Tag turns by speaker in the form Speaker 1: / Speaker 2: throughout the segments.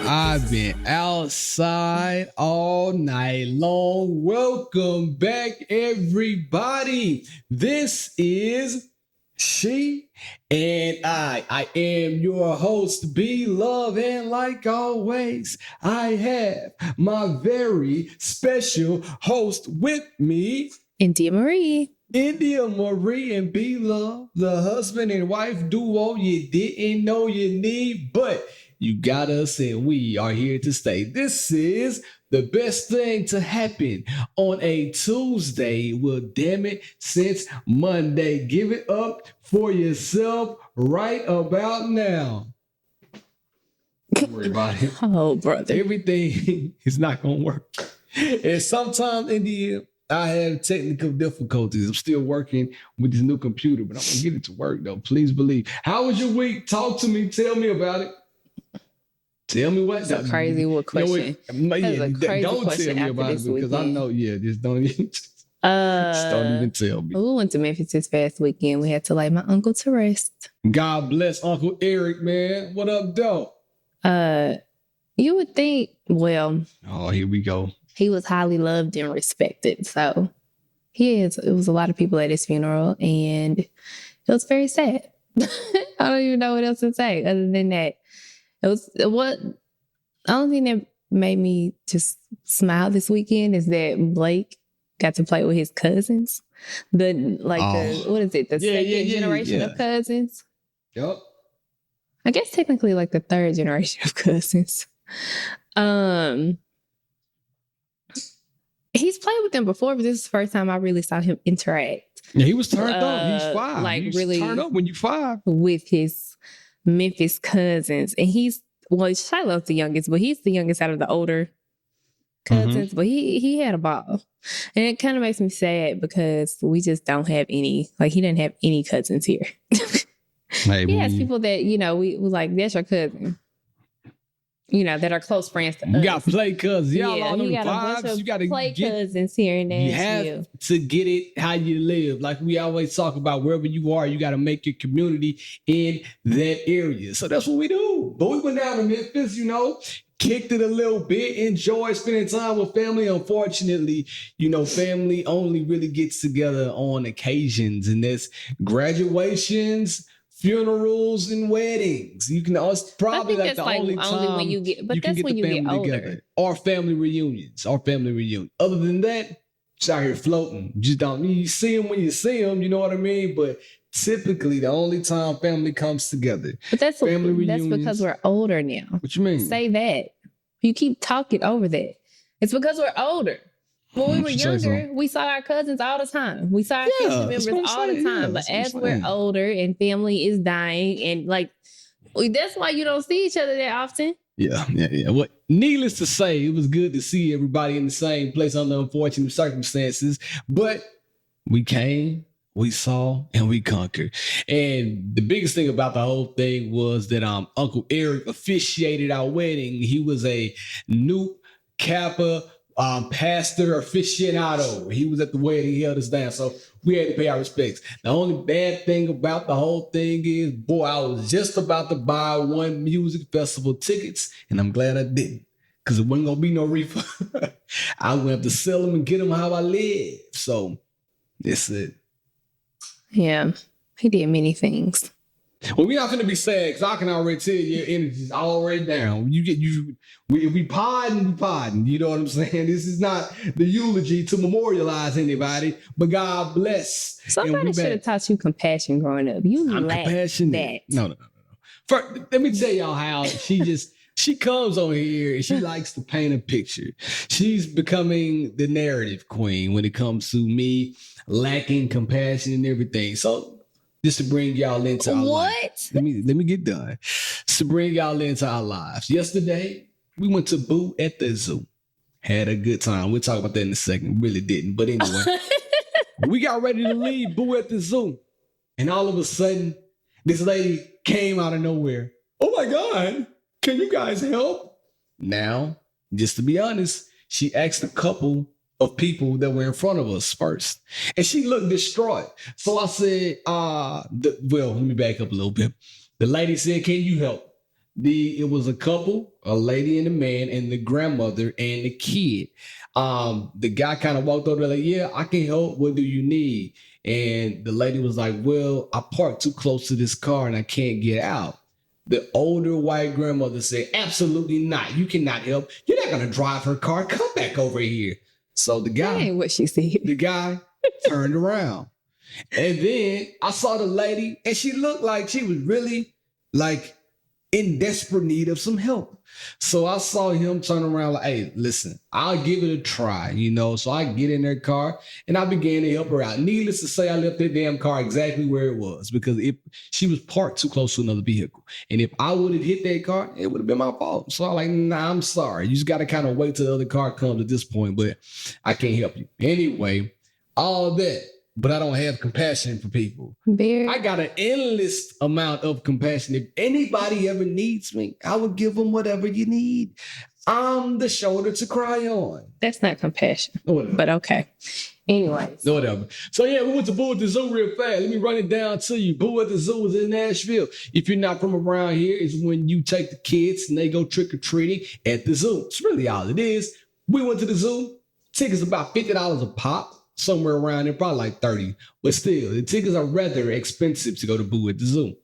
Speaker 1: I've been outside all night long. Welcome back, everybody. This is She and I. I am your host, B Love, and like always, I have my very special host with me,
Speaker 2: India Marie.
Speaker 1: India Marie and B Love, the husband and wife duo you didn't know you need, but you got us and we are here to stay. This is the best thing to happen on a Tuesday. Well, damn it, since Monday. Give it up for yourself right about now. Don't worry about it.
Speaker 2: Oh, brother.
Speaker 1: Everything is not going to work. And sometimes in the end, I have technical difficulties. I'm still working with this new computer, but I'm going to get it to work, though. Please believe. How was your week? Talk to me. Tell me about it. Tell me what.
Speaker 2: That's a crazy question.
Speaker 1: Don't tell me about it because I know, just don't even, just don't even tell me.
Speaker 2: We went to Memphis this past weekend. We had to lay my uncle to rest.
Speaker 1: God bless Uncle Eric, man. What up, though?
Speaker 2: You would think, well.
Speaker 1: Oh, here we go.
Speaker 2: He was highly loved and respected. So it was a lot of people at his funeral and it was very sad. I don't even know what else to say other than that. The only thing that made me just smile this weekend is that Blake got to play with his cousins. The second generation of cousins.
Speaker 1: Yep.
Speaker 2: I guess technically like the third generation of cousins. He's played with them before, but this is the first time I really saw him interact.
Speaker 1: Yeah, he was turned up. He's 5.
Speaker 2: Like,
Speaker 1: he was
Speaker 2: really
Speaker 1: turned up when you 5.
Speaker 2: With his Memphis cousins. And Shiloh's the youngest, but he's the youngest out of the older cousins. Mm-hmm. But he had a ball. And it kind of makes me sad because we just don't have any. Like, he didn't have any cousins here. Hey, he has people that, we like, that's your cousin. That are close friends to us.
Speaker 1: You got play cousins. Y'all all know the
Speaker 2: vibes. You got to play cousins here in Nashville.
Speaker 1: You have to get it how you live. Like we always talk about, wherever you are, you got to make your community in that area. So that's what we do. But we went down to Memphis, kicked it a little bit, enjoyed spending time with family. Unfortunately, family only really gets together on occasions, and that's graduations, funerals, and weddings. You can probably like the only time
Speaker 2: when you get, but that's when you get older. Together.
Speaker 1: Or family reunions. Other than that, just out here floating. You see them when you see them. You know what I mean? But typically, the only time family comes together.
Speaker 2: But that's because we're older now.
Speaker 1: What you mean?
Speaker 2: Say that. You keep talking over that. It's because we're older. When we were younger, we saw our cousins all the time. We saw our family members all the time. But as we're older and family is dying, and that's why you don't see each other that often.
Speaker 1: Yeah. Well, needless to say, it was good to see everybody in the same place under unfortunate circumstances. But we came, we saw, and we conquered. And the biggest thing about the whole thing was that Uncle Eric officiated our wedding. He was a Nu Kappa pastor aficionado. He was at the wedding. He held us down. So we had to pay our respects. The only bad thing about the whole thing is, I was just about to buy one music festival tickets, and I'm glad I didn't, because it wasn't going to be no refund. I would have to sell them and get them how I live. So that's it.
Speaker 2: Yeah, he did many things.
Speaker 1: Well, we're not going to be sad, because I can already tell your energy's already down. We podding. You know what I'm saying? This is not the eulogy to memorialize anybody, but God bless.
Speaker 2: Somebody should have taught you compassion growing up. I'm compassionate.
Speaker 1: No. First, let me tell y'all how she comes on here and she likes to paint a picture. She's becoming the narrative queen when it comes to me lacking compassion and everything. So, just to bring y'all into our lives. Let me get done. Just to bring y'all into our lives. Yesterday, we went to Boo at the zoo. Had a good time. We'll talk about that in a second. Really didn't. But anyway, we got ready to leave Boo at the zoo. And all of a sudden, this lady came out of nowhere. Oh my God, can you guys help? Now, just to be honest, she asked a couple of people that were in front of us first. And she looked distraught. So I said, let me back up a little bit. The lady said, can you help? It was a couple, a lady and a man, and the grandmother and the kid. The guy kind of walked over there like, yeah, I can help. What do you need? And the lady was like, well, I parked too close to this car and I can't get out. The older white grandmother said, absolutely not. You cannot help. You're not going to drive her car. Come back over here. So
Speaker 2: That ain't what she said.
Speaker 1: the guy turned around. And then I saw the lady and she looked like she was really like in desperate need of some help. So I saw him turn around like, hey, listen, I'll give it a try, So I get in their car and I began to help her out. Needless to say, I left that damn car exactly where it was because she was parked too close to another vehicle. And if I would have hit that car, it would have been my fault. So I'm like, nah, I'm sorry. You just got to kind of wait till the other car comes at this point, but I can't help you. Anyway, all that. But I don't have compassion for people. I got an endless amount of compassion. If anybody ever needs me, I will give them whatever you need. I'm the shoulder to cry on.
Speaker 2: That's not compassion, but okay. Anyways.
Speaker 1: Whatever. So yeah, we went to Boo at the Zoo real fast. Let me run it down to you. Boo at the Zoo is in Nashville. If you're not from around here, it's when you take the kids and they go trick-or-treating at the zoo. It's really all it is. We went to the zoo. Tickets about $50 a pop. Somewhere around there, probably like 30. But still, the tickets are rather expensive to go to Boo at the Zoo.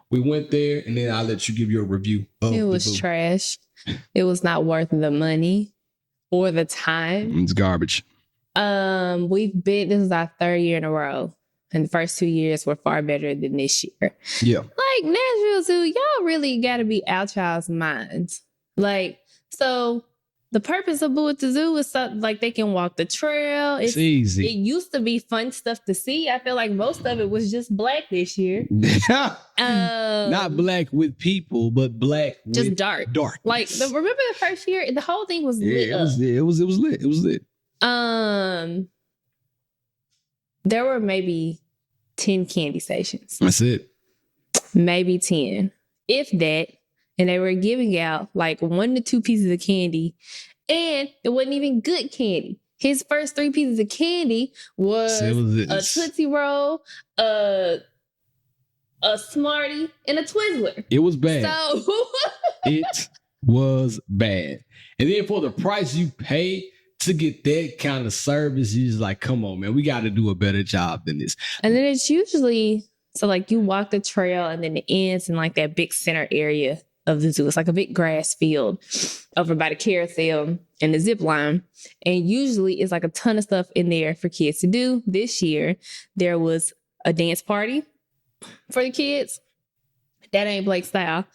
Speaker 1: We went there, and then I'll let you give your review of
Speaker 2: it was trash. It was not worth the money or the time.
Speaker 1: It's garbage.
Speaker 2: This is our 3rd year in a row. And the first 2 years were far better than this year.
Speaker 1: Yeah.
Speaker 2: Like Nashville Zoo, y'all really got to be out y'all's minds. Like, so the purpose of Boo at the Zoo is so, like they can walk the trail.
Speaker 1: It's easy.
Speaker 2: It used to be fun stuff to see. I feel like most of it was just black this year.
Speaker 1: Not black with people, but black
Speaker 2: just
Speaker 1: with
Speaker 2: dark.
Speaker 1: Dark.
Speaker 2: Like remember the first year, the whole thing was lit.
Speaker 1: It was lit. It was lit.
Speaker 2: There were maybe 10 candy stations.
Speaker 1: That's it.
Speaker 2: Maybe 10, if that. And they were giving out like 1 to 2 pieces of candy. And it wasn't even good candy. His first 3 pieces of candy was a Tootsie Roll, a Smartie, and a Twizzler.
Speaker 1: It was bad.
Speaker 2: So
Speaker 1: it was bad. And then for the price you pay to get that kind of service, you're just like, come on, man, we got to do a better job than this.
Speaker 2: And then it's usually, so like you walk the trail and then it ends in like that big center area of the zoo. It's like a big grass field over by the carousel and the zip line. And usually it's like a ton of stuff in there for kids to do. This year, there was a dance party for the kids. That ain't Blake style.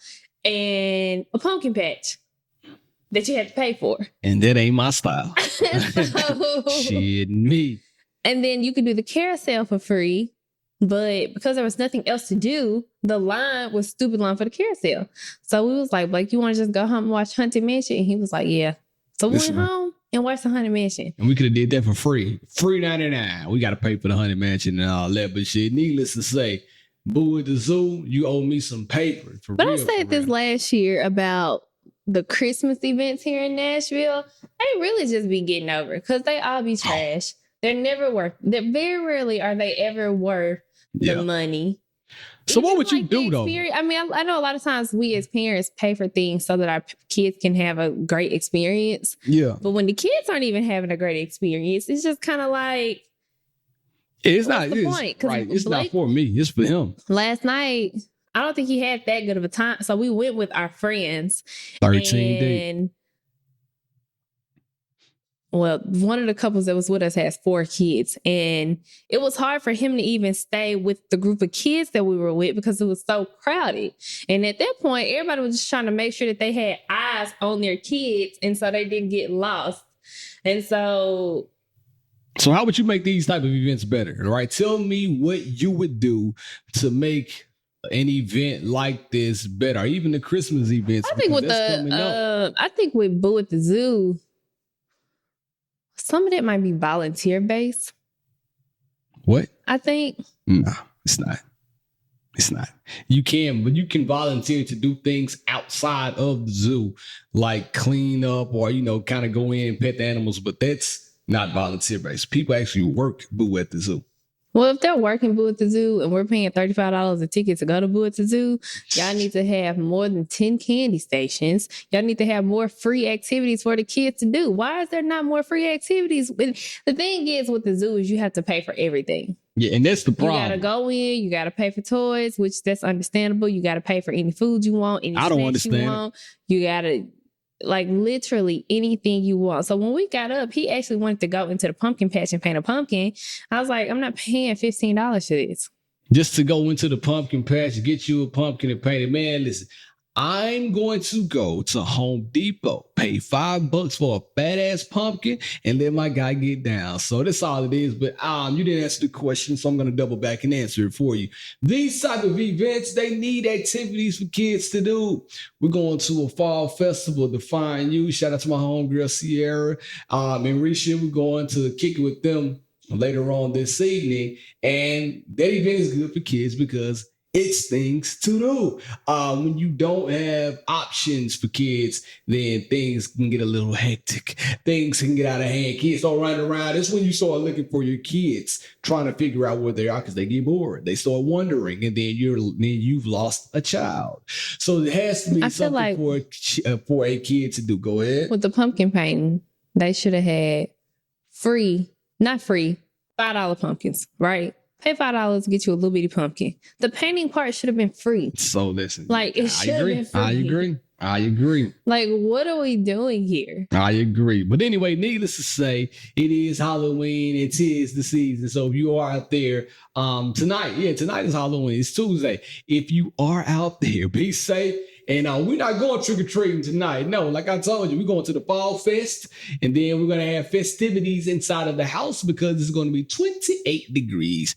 Speaker 2: And a pumpkin patch that you had to pay for.
Speaker 1: And that ain't my style.
Speaker 2: So,
Speaker 1: shit, me.
Speaker 2: And then you could do the carousel for free. But because there was nothing else to do, the line was stupid line for the carousel. So we was like, Blake, you want to just go home and watch Haunted Mansion? And he was like, yeah. So we went home and watched the Haunted Mansion.
Speaker 1: And we could have did that for free. Free 99. We got to pay for the Haunted Mansion and all that. But shit, needless to say, Boo at the Zoo, you owe me some paper.
Speaker 2: But I said this last year about the Christmas events here in Nashville. They really just be getting over because they all be trash. They're never worth. They're very rarely are they ever worth the money.
Speaker 1: So what would you do though?
Speaker 2: I mean, I know a lot of times we as parents pay for things so that our kids can have a great experience.
Speaker 1: Yeah.
Speaker 2: But when the kids aren't even having a great experience, it's just kind of like
Speaker 1: it's not
Speaker 2: the point.
Speaker 1: Right. It's Blake, not for me. It's for him.
Speaker 2: Last night, I don't think he had that good of a time. So we went with our friends.
Speaker 1: 13 days.
Speaker 2: Well, one of the couples that was with us has 4 kids, and it was hard for him to even stay with the group of kids that we were with because it was so crowded. And at that point, everybody was just trying to make sure that they had eyes on their kids, and so they didn't get lost. And so
Speaker 1: how would you make these type of events better? Right? Tell me what you would do to make an event like this better, or even the Christmas events.
Speaker 2: I think with with Boo at the Zoo, some of that might be volunteer based.
Speaker 1: What?
Speaker 2: I think.
Speaker 1: No, it's not. It's not. You can volunteer to do things outside of the zoo, like clean up or, kind of go in and pet the animals, but that's not volunteer based. People actually work Boo at the zoo.
Speaker 2: Well, if they're working Boo at the Zoo and we're paying $35 a ticket to go to Boo at the Zoo, y'all need to have more than 10 candy stations. Y'all need to have more free activities for the kids to do. Why is there not more free activities? The thing is with the zoo is you have to pay for everything.
Speaker 1: Yeah, and that's the problem.
Speaker 2: You got to go in, you got to pay for toys, which that's understandable. You got to pay for any food you want, any
Speaker 1: I don't
Speaker 2: snacks
Speaker 1: understand
Speaker 2: you want. You got to, like, literally anything you want. So when we got up, he actually wanted to go into the pumpkin patch and paint a pumpkin. I was like, I'm not paying $15 for this.
Speaker 1: Just to go into the pumpkin patch, get you a pumpkin and paint it. Man, listen, I'm going to go to Home Depot, pay $5 for a fat ass pumpkin, and let my guy get down. So that's all it is. But you didn't answer the question, so I'm going to double back and answer it for you. These type of events, they need activities for kids to do. We're going to a fall festival, Define You. Shout out to my homegirl Sierra and Risha. We're going to kick it with them later on this evening, and that event is good for kids because it's things to do. When you don't have options for kids, then things can get a little hectic. Things can get out of hand. Kids start running around. That's when you start looking for your kids, trying to figure out where they are because they get bored. They start wondering, and then you've lost a child. So it has to be something like for a kid to do. Go ahead.
Speaker 2: With the pumpkin painting, they should have had not free, $5 pumpkins, right? Pay $5 to get you a little bitty pumpkin. The painting part should have been free.
Speaker 1: So listen,
Speaker 2: like it should have been free.
Speaker 1: I agree.
Speaker 2: Like, what are we doing here?
Speaker 1: I agree. But anyway, needless to say, it is Halloween. It is the season. So if you are out there tonight is Halloween. It's Tuesday. If you are out there, be safe. And we're not going trick-or-treating tonight. No, like I told you, we're going to the Fall Fest. And then we're going to have festivities inside of the house because it's going to be 28 degrees.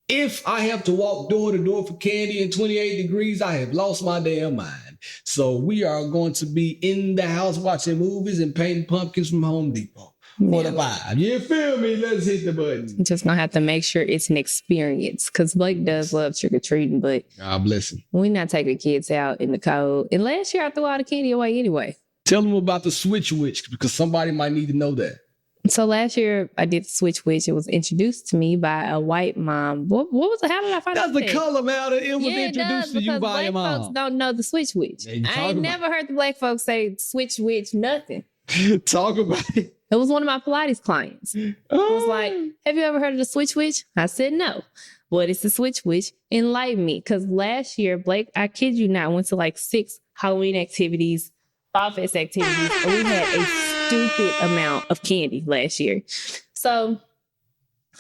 Speaker 1: If I have to walk door to door for candy in 28 degrees, I have lost my damn mind. So we are going to be in the house watching movies and painting pumpkins from Home Depot. What a vibe. You feel me? Let's hit the button.
Speaker 2: Just gonna have to make sure it's an experience because Blake does love trick-or-treating, but
Speaker 1: God bless him.
Speaker 2: We're not taking kids out in the cold. And last year I threw all the candy away anyway.
Speaker 1: Tell them about the Switch Witch because somebody might need to know that.
Speaker 2: So last year I did the Switch Witch. It was introduced to me by a white mom. What was it? How did I find out?
Speaker 1: That's the color, man. It was introduced to you by your mom.
Speaker 2: Black folks don't know the Switch Witch. I ain't never heard the black folks say Switch Witch, nothing.
Speaker 1: Talk about it.
Speaker 2: It was one of my Pilates clients. I was like, have you ever heard of the Switch Witch? I said, no. What is the Switch Witch? Enlighten me. Because last year, Blake, I kid you not, went to like 6 Halloween activities, Fall Fest activities, and we had a stupid amount of candy last year. So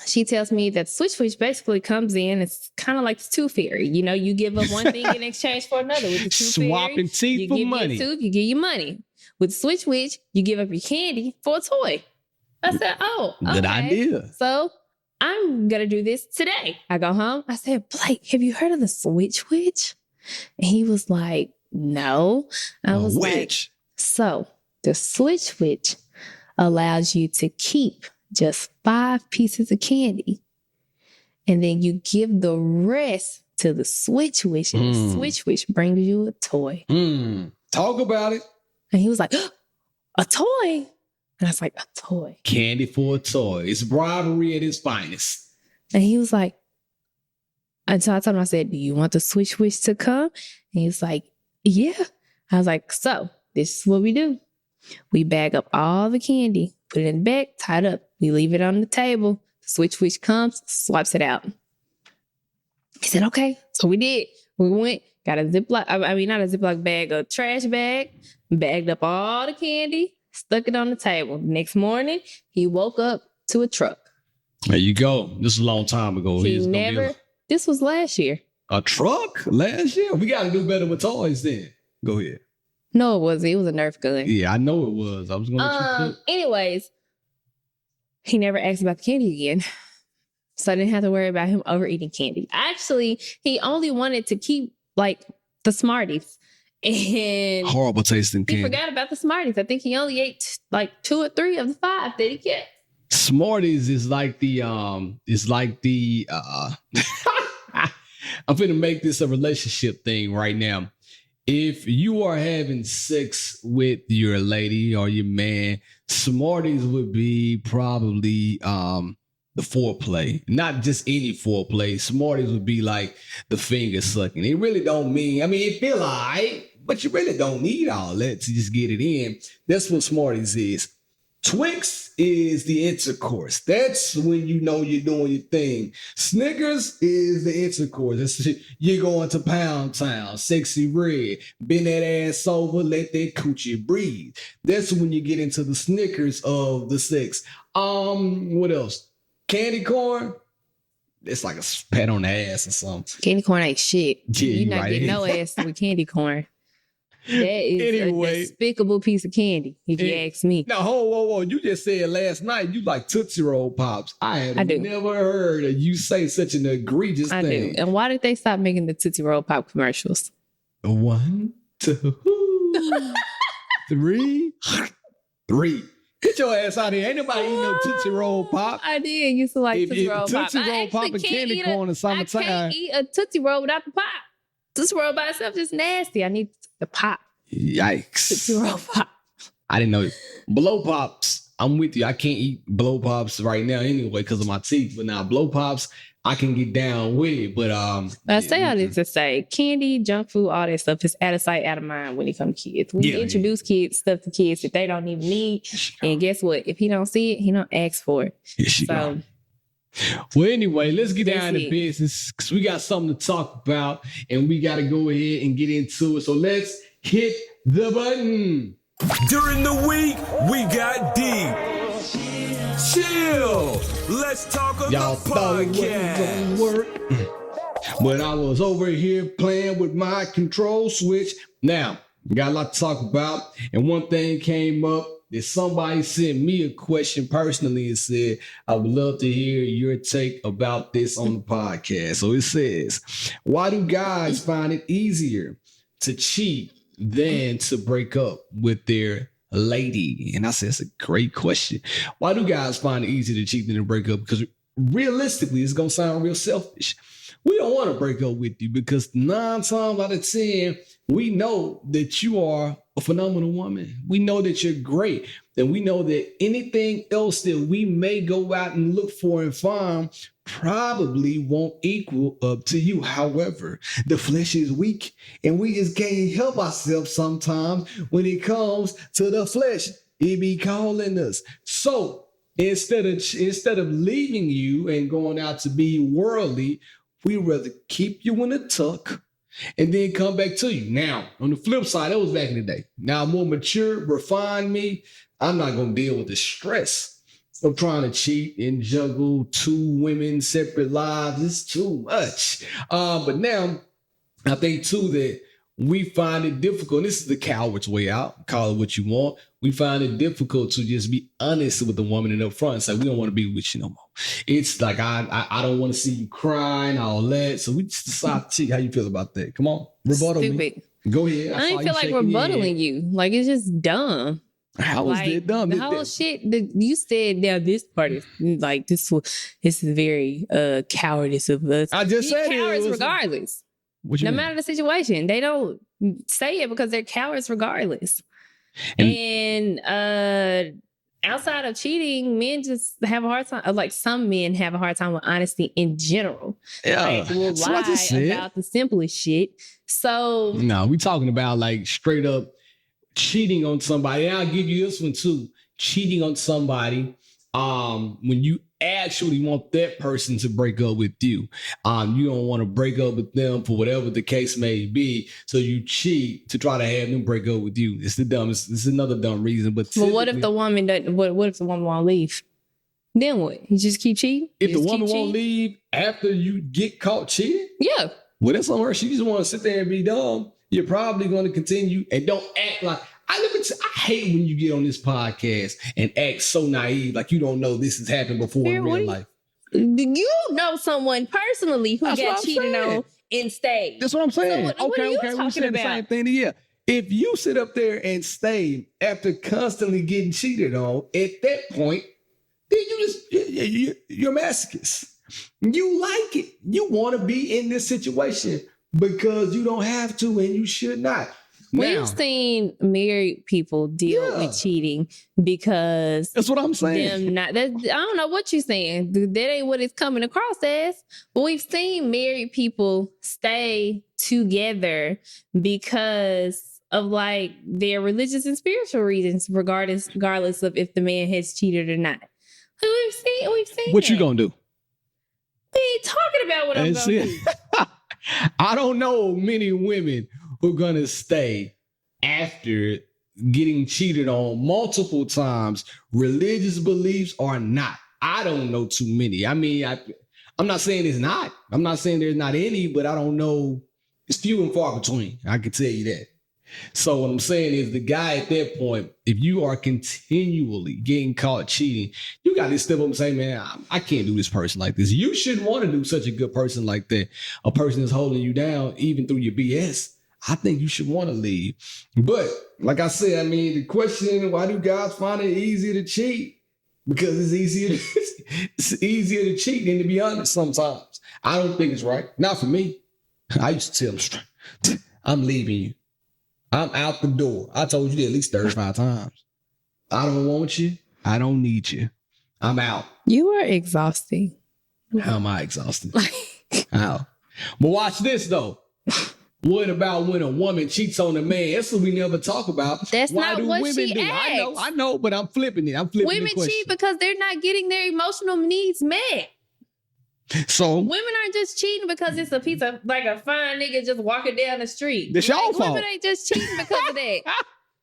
Speaker 2: she tells me that Switch Witch basically comes in. It's kind of like the Tooth Fairy. You know, you give up one thing in exchange for another. With the Tooth
Speaker 1: Swapping
Speaker 2: Fairy,
Speaker 1: teeth for money.
Speaker 2: You give your tooth, you give your money. With Switch Witch, you give up your candy for a toy. I said, oh, okay.
Speaker 1: Good idea.
Speaker 2: So I'm going to do this today. I go home. I said, Blake, have you heard of the Switch Witch? And he was like, no. I was like, so the Switch Witch allows you to keep just 5 pieces of candy. And then you give the rest to the Switch Witch. And the Switch Witch brings you a toy.
Speaker 1: Talk about it.
Speaker 2: And he was like, a toy? And I was like, a toy.
Speaker 1: Candy for a toy. It's bribery at its finest.
Speaker 2: And he was like, and so I told him, I said, do you want the Switch Witch to come? And he was like, yeah. I was like, so this is what we do. We bag up all the candy, put it in the bag, tie it up. We leave it on the table. The Switch Witch comes, swipes it out. He said, okay. So we did. We went, got a Ziploc, not a Ziploc bag, a trash bag, bagged up all the candy, stuck it on the table. Next morning, he woke up to a truck.
Speaker 1: There you go. This is a long time ago.
Speaker 2: This was last year.
Speaker 1: A truck? Last year? We got to do better with toys then. Go ahead.
Speaker 2: No, it wasn't. It was a Nerf gun.
Speaker 1: Yeah, I know it was. I was going to
Speaker 2: anyways, he never asked about the candy again. So I didn't have to worry about him overeating candy. Actually, he only wanted to keep like the Smarties. And
Speaker 1: horrible tasting candy.
Speaker 2: He forgot about the Smarties. I think he only ate like 2 or 3 of the 5 that he kept.
Speaker 1: Smarties is like the I'm finna make this a relationship thing right now. If you are having sex with your lady or your man, Smarties would be probably the foreplay, not just any foreplay. Smarties would be like the finger sucking. It really don't mean, I mean, it feel all right, but you really don't need all that to just get it in. That's what Smarties is. Twix is the intercourse. That's when you know you're doing your thing. Snickers is the intercourse. You're going to Pound Town, Sexy Red, bend that ass over, let that coochie breathe. That's when you get into the Snickers of the sex. What else? Candy corn. It's like a pat on the ass or something.
Speaker 2: Candy corn ain't shit.
Speaker 1: Yeah,
Speaker 2: You're not
Speaker 1: right.
Speaker 2: getting no ass with candy corn. That is a despicable piece of candy, if you ask me.
Speaker 1: Now, whoa. You just said last night you like Tootsie Roll Pops. I have never heard of you say such an egregious thing. I do.
Speaker 2: And why did they stop making the Tootsie Roll Pop commercials?
Speaker 1: 1, 2, 3. Get your ass out of here. Ain't nobody eating no Tootsie Roll Pop.
Speaker 2: I did. Used to like Tootsie Roll Pop.
Speaker 1: Tootsie Roll Pop and candy corn in summertime.
Speaker 2: I can't eat a Tootsie Roll without the pop. Tootsie Roll by itself is nasty. I need the pop.
Speaker 1: Yikes.
Speaker 2: Tootsie Roll Pop. I
Speaker 1: didn't know. Blow Pops. I'm with you. I can't eat Blow Pops right now anyway because of my teeth. But now Blow Pops, I can get down with it. But
Speaker 2: I say all this to say candy, junk food, all that stuff is out of sight, out of mind when it comes to kids. We introduce kids stuff to kids that they don't even need. And guess what? If he don't see it, he don't ask for it. So
Speaker 1: well, anyway, let's get down to business because we got something to talk about and we got to go ahead and get into it. So let's hit the button.
Speaker 3: During the week, we got deep. Chill. Let's talk about
Speaker 1: y'all thought it wouldn't work. But I was over here playing with my control switch. Now, we got a lot to talk about. And one thing came up that somebody sent me a question personally and said, I would love to hear your take about this on the podcast. So it says, why do guys find it easier to cheat than to break up with their lady? And I said, that's a great question. Why do guys find it easier to cheat than to break up? Because realistically, it's going to sound real selfish. We don't want to break up with you because 9 times out of 10, we know that you are a phenomenal woman. We know that you're great. And we know that anything else that we may go out and look for and find probably won't equal up to you. However, the flesh is weak and we just can't help ourselves sometimes when it comes to the flesh. It be calling us. So instead of leaving you and going out to be worldly, we rather keep you in a tuck and then come back to you. Now, on the flip side, that was back in the day. Now, more mature, refined me, I'm not going to deal with the stress of trying to cheat and juggle 2 women, separate lives. It's too much. But now, I think, too, that we find it difficult. This is the coward's way out. Call it what you want. We find it difficult to just be honest with the woman in up front and say, we don't want to be with you no more. It's like, I don't want to see you crying, all that. So we just decide to cheat. How you feel about that? Come on. Rebuttal me. Go ahead.
Speaker 2: I don't feel like rebuttaling you. Like, it's just dumb.
Speaker 1: How was that dumb?
Speaker 2: The whole shit that you said, now this part is like, this is very cowardice of us.
Speaker 1: I just said
Speaker 2: cowards regardless. No matter the situation, they don't say it because they're cowards regardless. And outside of cheating, men just have a hard time. Like some men have a hard time with honesty in general.
Speaker 1: Yeah,
Speaker 2: like, will lie about the simplest shit. So
Speaker 1: no, we talking about like straight up cheating on somebody. And I'll give you this one too. Cheating on somebody when you actually want that person to break up with you. You don't want to break up with them for whatever the case may be. So you cheat to try to have them break up with you. It's the dumbest. It's another dumb reason. But
Speaker 2: what if the woman doesn't? What if the woman won't leave? Then what? You just keep cheating?
Speaker 1: If the woman won't leave after you get caught cheating?
Speaker 2: Yeah.
Speaker 1: Well, that's on her. She just want to sit there and be dumb. You're probably going to continue and don't act like. I hate when you get on this podcast and act so naive, like you don't know this has happened before in real life.
Speaker 2: You know someone personally who got cheated on and stayed.
Speaker 1: That's what I'm saying.
Speaker 2: So what are you talking about?
Speaker 1: The same thing to you. If you sit up there and stay after constantly getting cheated on, at that point, then you're a masochist. You like it. You want to be in this situation because you don't have to and you should not.
Speaker 2: We've seen married people deal with cheating because
Speaker 1: that's what I'm saying.
Speaker 2: I don't know what you're saying. That ain't what it's coming across as. But we've seen married people stay together because of like their religious and spiritual reasons, regardless of if the man has cheated or not. We've seen.
Speaker 1: What
Speaker 2: that.
Speaker 1: you gonna do?
Speaker 2: We ain't talking about what I'm gonna do.
Speaker 1: I don't know many women who are gonna stay after getting cheated on multiple times, religious beliefs or not. I don't know too many. I mean, I'm not saying it's not. I'm not saying there's not any, but I don't know. It's few and far between. I can tell you that. So what I'm saying is the guy at that point, if you are continually getting caught cheating, you got to step up and say, man, I can't do this person like this. You shouldn't want to do such a good person like that. A person that's holding you down, even through your BS. I think you should want to leave. But like I said, I mean, the question, why do guys find it easier to cheat? Because it's easier to cheat than to be honest sometimes. I don't think it's right. Not for me. I used to tell them straight, I'm leaving you. I'm out the door. I told you that at least 35 times. I don't want you. I don't need you. I'm out.
Speaker 2: You are exhausting.
Speaker 1: How am I exhausted? How? But watch this though. What about when a woman cheats on a man? That's what we never talk about.
Speaker 2: That's not what she asked.
Speaker 1: I know, but I'm flipping it.
Speaker 2: Women cheat because they're not getting their emotional needs met.
Speaker 1: So
Speaker 2: women aren't just cheating because it's a piece of like a fine nigga just walking down the street.
Speaker 1: It's your fault.
Speaker 2: Women ain't just cheating because of that.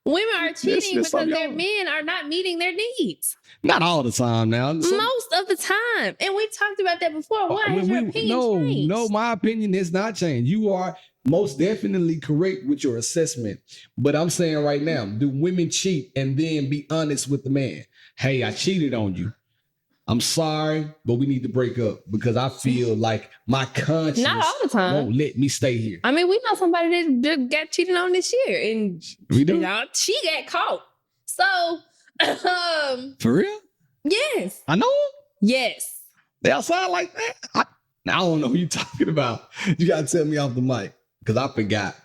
Speaker 2: Women are cheating because their men are not meeting their needs.
Speaker 1: Not all the time now.
Speaker 2: Most of the time. And we talked about that before. Why has your opinion changed?
Speaker 1: No, my opinion has not changed. You are most definitely correct with your assessment. But I'm saying right now, do women cheat and then be honest with the man? Hey, I cheated on you. I'm sorry, but we need to break up because I feel like my conscience
Speaker 2: not all the time
Speaker 1: won't let me stay here.
Speaker 2: I mean, we know somebody that got cheated on this year, and
Speaker 1: we do.
Speaker 2: She got caught. So,
Speaker 1: for real?
Speaker 2: Yes,
Speaker 1: I know.
Speaker 2: Yes,
Speaker 1: they outside like that. I don't know who you're talking about. You gotta tell me off the mic because I forgot.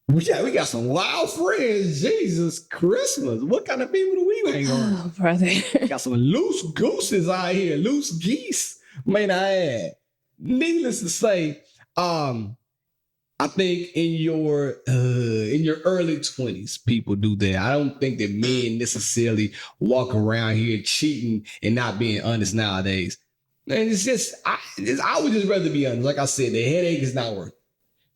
Speaker 1: We got some wild friends. Jesus Christmas. What kind of people do we hang on?
Speaker 2: Oh, brother.
Speaker 1: Got some loose gooses out here. Loose geese, may I add. Needless to say, I think in your early 20s, people do that. I don't think that men necessarily walk around here cheating and not being honest nowadays. And it's just, I would just rather be honest. Like I said, the headache is not worth it.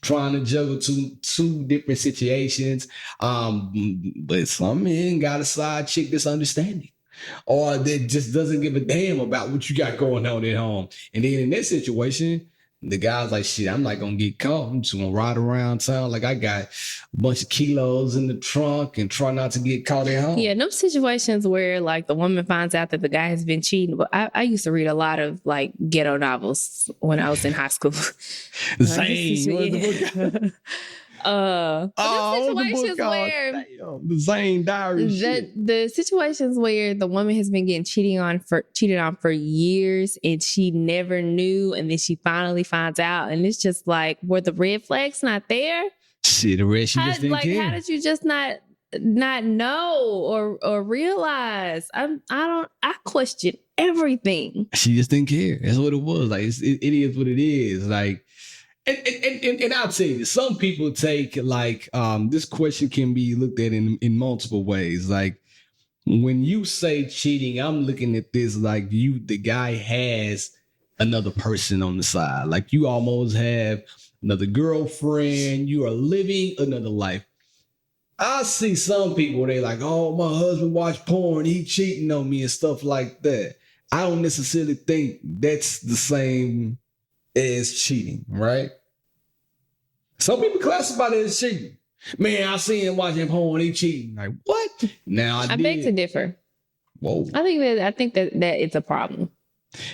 Speaker 1: Trying to juggle two different situations. But some men got a side chick that's understanding or that just doesn't give a damn about what you got going on at home. And then in that situation, the guy's like, shit, I'm not going to get caught. I'm just going to ride around town like I got a bunch of kilos in the trunk and try not to get caught at home.
Speaker 2: Yeah, no situations where like the woman finds out that the guy has been cheating. But I used to read a lot of like ghetto novels when I was in high school.
Speaker 1: Zane.
Speaker 2: Situations where
Speaker 1: the Zane Diary.
Speaker 2: The situations where the woman has been getting cheated on for years and she never knew, and then she finally finds out, and it's just like, were the red flags not there?
Speaker 1: Shit, the red, she just didn't care.
Speaker 2: How did you just not know or realize? I question everything.
Speaker 1: She just didn't care. That's what it was. Like it is what it is. Like. And I'll tell you, some people take like this question can be looked at in multiple ways. Like when you say cheating, I'm looking at this like the guy has another person on the side. Like you almost have another girlfriend. You are living another life. I see some people, they like, oh, my husband watch porn, he cheating on me and stuff like that. I don't necessarily think that's the same as cheating, right? Some people classify it as cheating. Man, I see him watching porn, he cheating. Like, what? Now I
Speaker 2: beg to differ.
Speaker 1: Whoa.
Speaker 2: I think that it's a problem.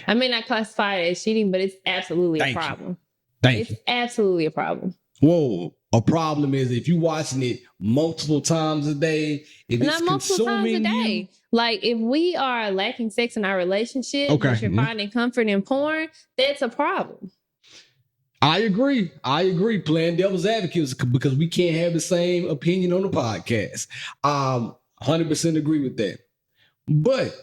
Speaker 2: I may not classify it as cheating, but it's absolutely a problem.
Speaker 1: It's
Speaker 2: absolutely a problem.
Speaker 1: Whoa. A problem is if you're watching it multiple times a day, if
Speaker 2: not
Speaker 1: it's
Speaker 2: multiple times a day. Like if we are lacking sex in our relationship, but you're finding comfort in porn, that's a problem.
Speaker 1: I agree. Playing devil's advocate because we can't have the same opinion on the podcast. 100% agree with that. But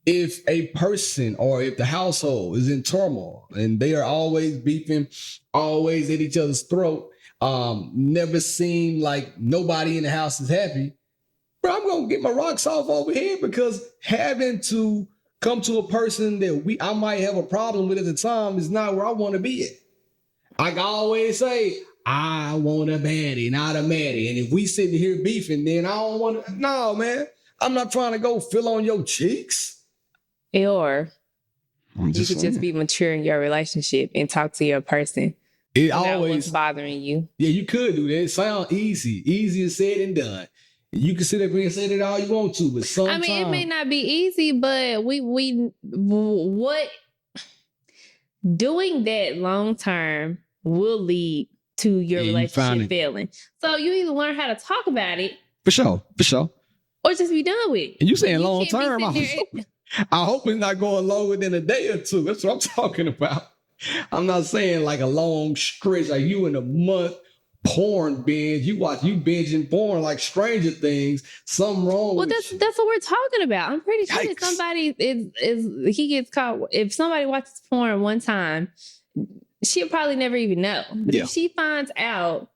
Speaker 1: if a person or if the household is in turmoil and they are always beefing, always at each other's throat, never seem like nobody in the house is happy, bro, I'm going to get my rocks off over here, because having to come to a person that I might have a problem with at the time is not where I want to be at. Like I always say, I want a baddie, not a maddie. And if we sitting here beefing, then I don't want to. No, man, I'm not trying to go fill on your cheeks.
Speaker 2: Or you could just be mature in your relationship and talk to your person.
Speaker 1: It always
Speaker 2: what's bothering you.
Speaker 1: Yeah, you could do that. It sounds easier said than done. You can sit up here and say that all you want to, but sometimes
Speaker 2: it may not be easy, but what doing that long term will lead to your relationship failing. So you either learn how to talk about it,
Speaker 1: for sure,
Speaker 2: or just be done with it.
Speaker 1: And you saying long term? I hope it's not going longer than a day or two. That's what I'm talking about. I'm not saying like a long stretch, like you in a month porn binge. You binging porn like Stranger Things. Something wrong.
Speaker 2: Well, that's what we're talking about. I'm pretty sure that somebody he gets caught. If somebody watches porn one time, she'll probably never even know. But if she finds out,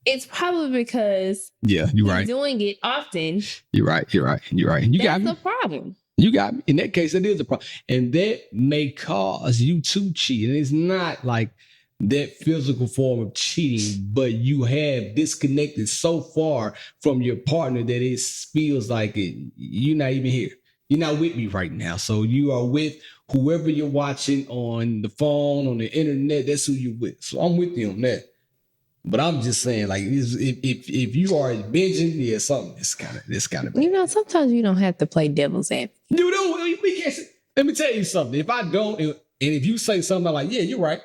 Speaker 2: it's probably because
Speaker 1: you're right.
Speaker 2: Doing it often.
Speaker 1: You're right. You got me.
Speaker 2: That's a problem.
Speaker 1: You got me. In that case, it is a problem. And that may cause you to cheat. And it's not like that physical form of cheating, but you have disconnected so far from your partner that it feels like you're not even here. You're not with me right now. So you are with whoever you're watching on the phone, on the internet. That's who you're with. So I'm with you on that. But I'm just saying, like, if you are binging, something it's gotta be.
Speaker 2: Sometimes you don't have to play devil's advocate.
Speaker 1: You don't. We can't. Let me tell you something. If I don't, and if you say something like, "Yeah, you're right,"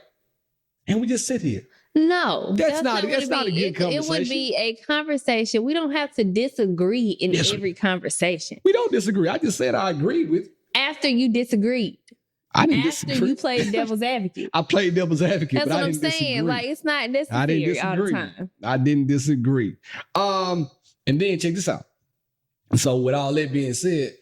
Speaker 1: and we just sit here.
Speaker 2: No,
Speaker 1: that's not a good conversation.
Speaker 2: It would be a conversation. We don't have to disagree in every conversation.
Speaker 1: We don't disagree. I just said I agreed with.
Speaker 2: After you disagreed.
Speaker 1: I didn't disagree.
Speaker 2: After you played devil's advocate.
Speaker 1: I played devil's advocate.
Speaker 2: That's
Speaker 1: but
Speaker 2: what
Speaker 1: I
Speaker 2: I'm
Speaker 1: didn't
Speaker 2: saying.
Speaker 1: Disagree.
Speaker 2: Like, it's not necessary all the time.
Speaker 1: I didn't disagree. And then check this out. So with all that being said,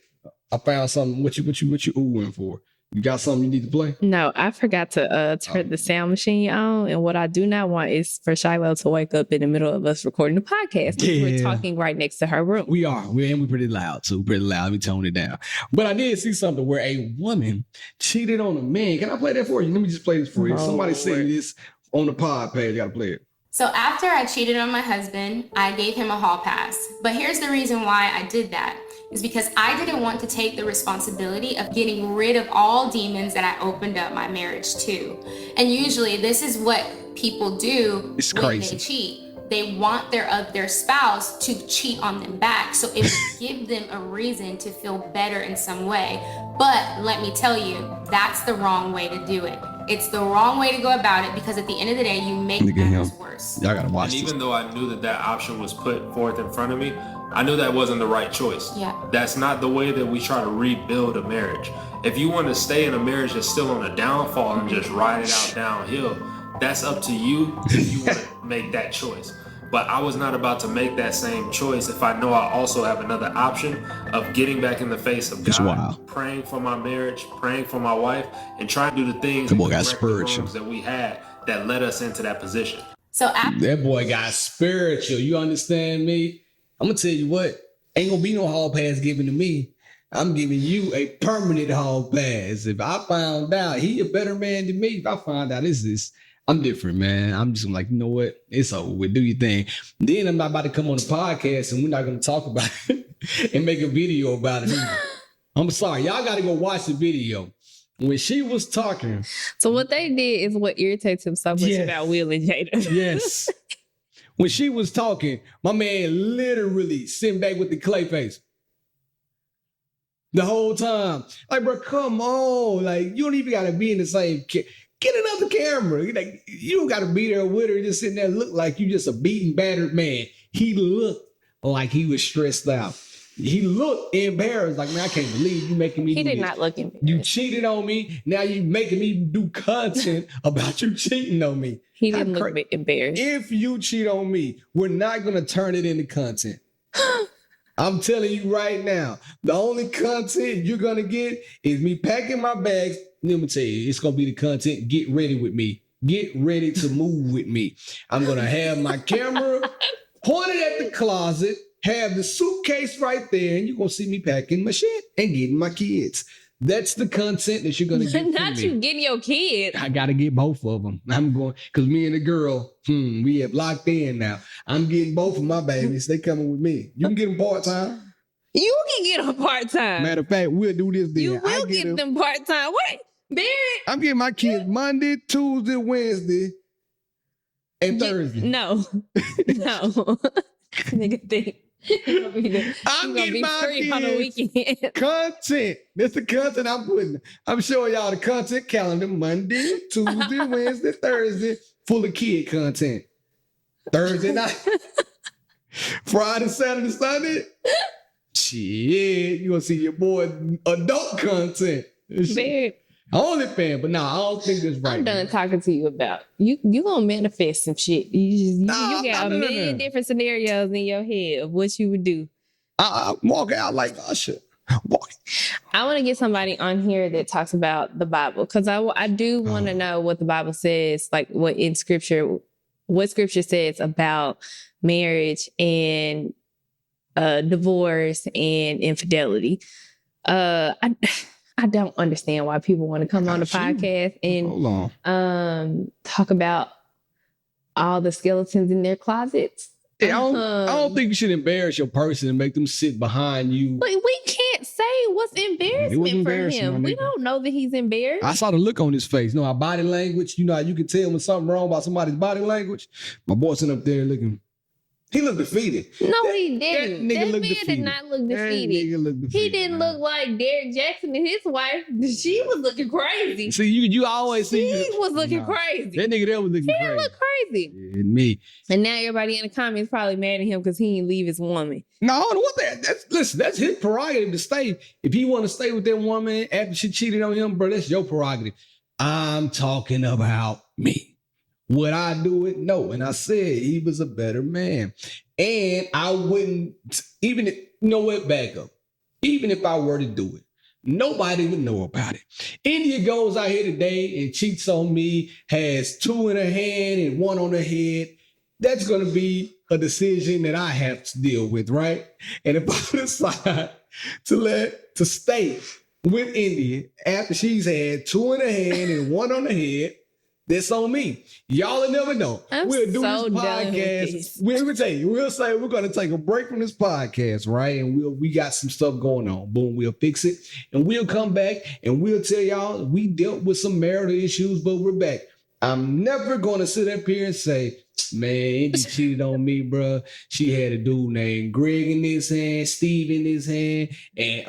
Speaker 1: I found something. What you oohing for? You got something you need to play?
Speaker 2: No, I forgot to turn the sound machine on. And what I do not want is for Shiloh to wake up in the middle of us recording the podcast. Yeah. We're talking right next to her room.
Speaker 1: We are. We're pretty loud too. Pretty loud. Let me tone it down. But I did see something where a woman cheated on a man. Can I play that for you? Let me just play this for you. Somebody sent this on the pod page. I got to play it.
Speaker 4: So after I cheated on my husband, I gave him a hall pass. But here's the reason why I did that. Is because I didn't want to take the responsibility of getting rid of all demons that I opened up my marriage to. And usually this is what people do when they cheat. They want their spouse to cheat on them back. So it would give them a reason to feel better in some way. But let me tell you, that's the wrong way to do it. It's the wrong way to go about it, because at the end of the day, you make matters worse.
Speaker 1: Y'all gotta watch this.
Speaker 5: Even though I knew that option was put forth in front of me, I knew that wasn't the right choice.
Speaker 4: Yeah.
Speaker 5: That's not the way that we try to rebuild a marriage. If you want to stay in a marriage that's still on a downfall and just ride it out downhill, that's up to you if you want to make that choice. But I was not about to make that same choice if I know I also have another option of getting back in the face of God, praying for my marriage, praying for my wife, and trying to do the things that we had that led us into that position.
Speaker 4: So
Speaker 1: that boy got spiritual. You understand me? I'm gonna tell you what, ain't gonna be no hall pass given to me. I'm giving you a permanent hall pass. If I found out he a better man than me, if I find out I'm different, man. I'm just like, you know what? It's over with. Do your thing. Then I'm not about to come on the podcast and we're not going to talk about it and make a video about it. I'm sorry. Y'all got to go watch the video. When she was talking.
Speaker 2: So what they did is what irritates him so much about Will and Jada.
Speaker 1: Yes. When she was talking, my man literally sitting back with the clay face. The whole time. Like, bro, come on. Like, you don't even got to be in the same... Get another camera. Like, you don't got to be there with her just sitting there look like you just a beaten, battered man. He looked like he was stressed out. He looked embarrassed, like, man, I can't believe you making me
Speaker 2: He
Speaker 1: do
Speaker 2: did
Speaker 1: this.
Speaker 2: not look embarrassed.
Speaker 1: You cheated on me. Now you making me do content about you cheating on me.
Speaker 2: He didn't look embarrassed.
Speaker 1: If you cheat on me, we're not going to turn it into content. I'm telling you right now, the only content you're going to get is me packing my bags. Let me tell you, it's going to be the content. Get ready with me. Get ready to move with me. I'm going to have my camera pointed at the closet, have the suitcase right there, and you're going to see me packing my shit and getting my kids. That's the content that you're going to get
Speaker 2: Not
Speaker 1: from
Speaker 2: you
Speaker 1: me.
Speaker 2: getting your kids.
Speaker 1: I got to get both of them. I'm going, because me and the girl, we have locked in now. I'm getting both of my babies. They coming with me. You can get them part-time.
Speaker 2: You can get them part-time.
Speaker 1: Matter of fact, we'll do this then.
Speaker 2: You will get them part-time. Wait, Barrett.
Speaker 1: I'm getting my kids Monday, Tuesday, Wednesday, and Thursday.
Speaker 2: No. Nigga think.
Speaker 1: I'm getting my
Speaker 2: free on the
Speaker 1: kids
Speaker 2: weekend.
Speaker 1: content. That's the content I'm putting. I'm showing y'all the content calendar Monday, Tuesday, Wednesday, Thursday, full of kid content. Thursday night, Friday, Saturday, Sunday. Shit, you gonna see your boy adult content.
Speaker 2: Barrett,
Speaker 1: OnlyFans, but I don't think that's right.
Speaker 2: I'm done talking to you about you gonna manifest some shit. You got a million different scenarios in your head of what you would do.
Speaker 1: I walk out like Usher. Walk.
Speaker 2: I want to get somebody on here that talks about the Bible, because I do want to know what the Bible says, like what scripture says about marriage and divorce and infidelity. I don't understand why people want to come on the podcast and talk about all the skeletons in their closets.
Speaker 1: I don't think you should embarrass your person and make them sit behind you.
Speaker 2: But we can't say what's embarrassment for him. We don't know that he's embarrassed.
Speaker 1: I saw the look on his face. Our body language. How you can tell when something wrong about somebody's body language. My boy sitting up there looking. He looked defeated.
Speaker 2: No, he didn't. That man
Speaker 1: defeated.
Speaker 2: did not look defeated. He didn't look like Derek Jackson and his wife. She was looking crazy.
Speaker 1: See, you always see.
Speaker 2: He was looking crazy.
Speaker 1: That nigga there was looking crazy.
Speaker 2: He looked crazy.
Speaker 1: Yeah, me.
Speaker 2: And now everybody in the comments probably mad at him because he didn't leave his woman.
Speaker 1: No, what that? Listen, that's his prerogative to stay. If he want to stay with that woman after she cheated on him, bro, that's your prerogative. I'm talking about me. Would I do it? No. And I said he was a better man. And I wouldn't, back up. Even if I were to do it, nobody would know about it. India goes out here today and cheats on me, has 2 in her hand and 1 on her head. That's going to be a decision that I have to deal with, right? And if I decide to stay with India after she's had 2 in her hand and 1 on her head, that's on me. Y'all will never know. We'll do
Speaker 2: so
Speaker 1: this podcast. We'll tell you. We'll say we're going to take a break from this podcast, right? And we got some stuff going on. Boom, we'll fix it. And we'll come back and we'll tell y'all we dealt with some marital issues, but we're back. I'm never going to sit up here and say, man, Indy cheated on me, bro. She had a dude named Greg in his hand, Steve in his hand, and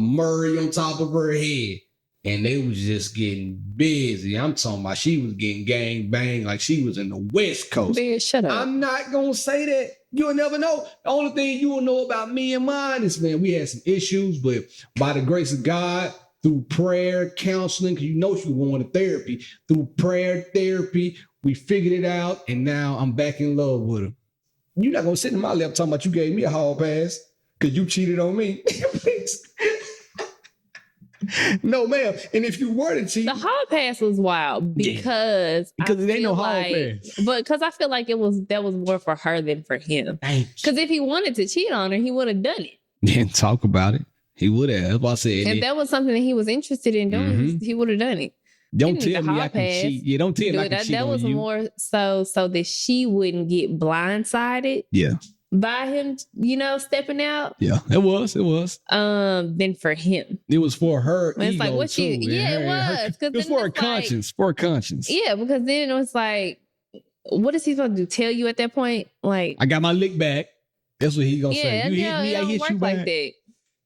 Speaker 1: Murray on top of her head. And they was just getting busy. I'm talking about she was getting gang banged like she was in the West Coast.
Speaker 2: Man, shut up.
Speaker 1: I'm not going to say that. You'll never know. The only thing you will know about me and mine is, man, we had some issues, but by the grace of God, through prayer, counseling, because she was going to therapy. Through prayer, therapy, we figured it out, and now I'm back in love with her. You're not going to sit in my lap talking about you gave me a hall pass because you cheated on me. No, ma'am. And if you were to cheat,
Speaker 2: the hall pass was wild because
Speaker 1: it ain't no hall pass.
Speaker 2: But because I feel like that was more for her than for him. Because if he wanted to cheat on her, he would have done it.
Speaker 1: Didn't talk about it. He would have. That's what I said.
Speaker 2: If that was something that he was interested in doing, he would have done it.
Speaker 1: Don't tell me I can cheat. Yeah, don't tell me I can cheat on you.
Speaker 2: That was more so that she wouldn't get blindsided.
Speaker 1: Yeah.
Speaker 2: By him, stepping out.
Speaker 1: Yeah, it was.
Speaker 2: Than for him.
Speaker 1: It was for her.
Speaker 2: It's like what
Speaker 1: too.
Speaker 2: it was.
Speaker 1: It was for her conscience. For her conscience.
Speaker 2: Yeah, because then it was like, what is he supposed to do? Tell you at that point? Like,
Speaker 1: I got my lick back. That's what he gonna say. You hit me, I hit you back.
Speaker 2: Like that.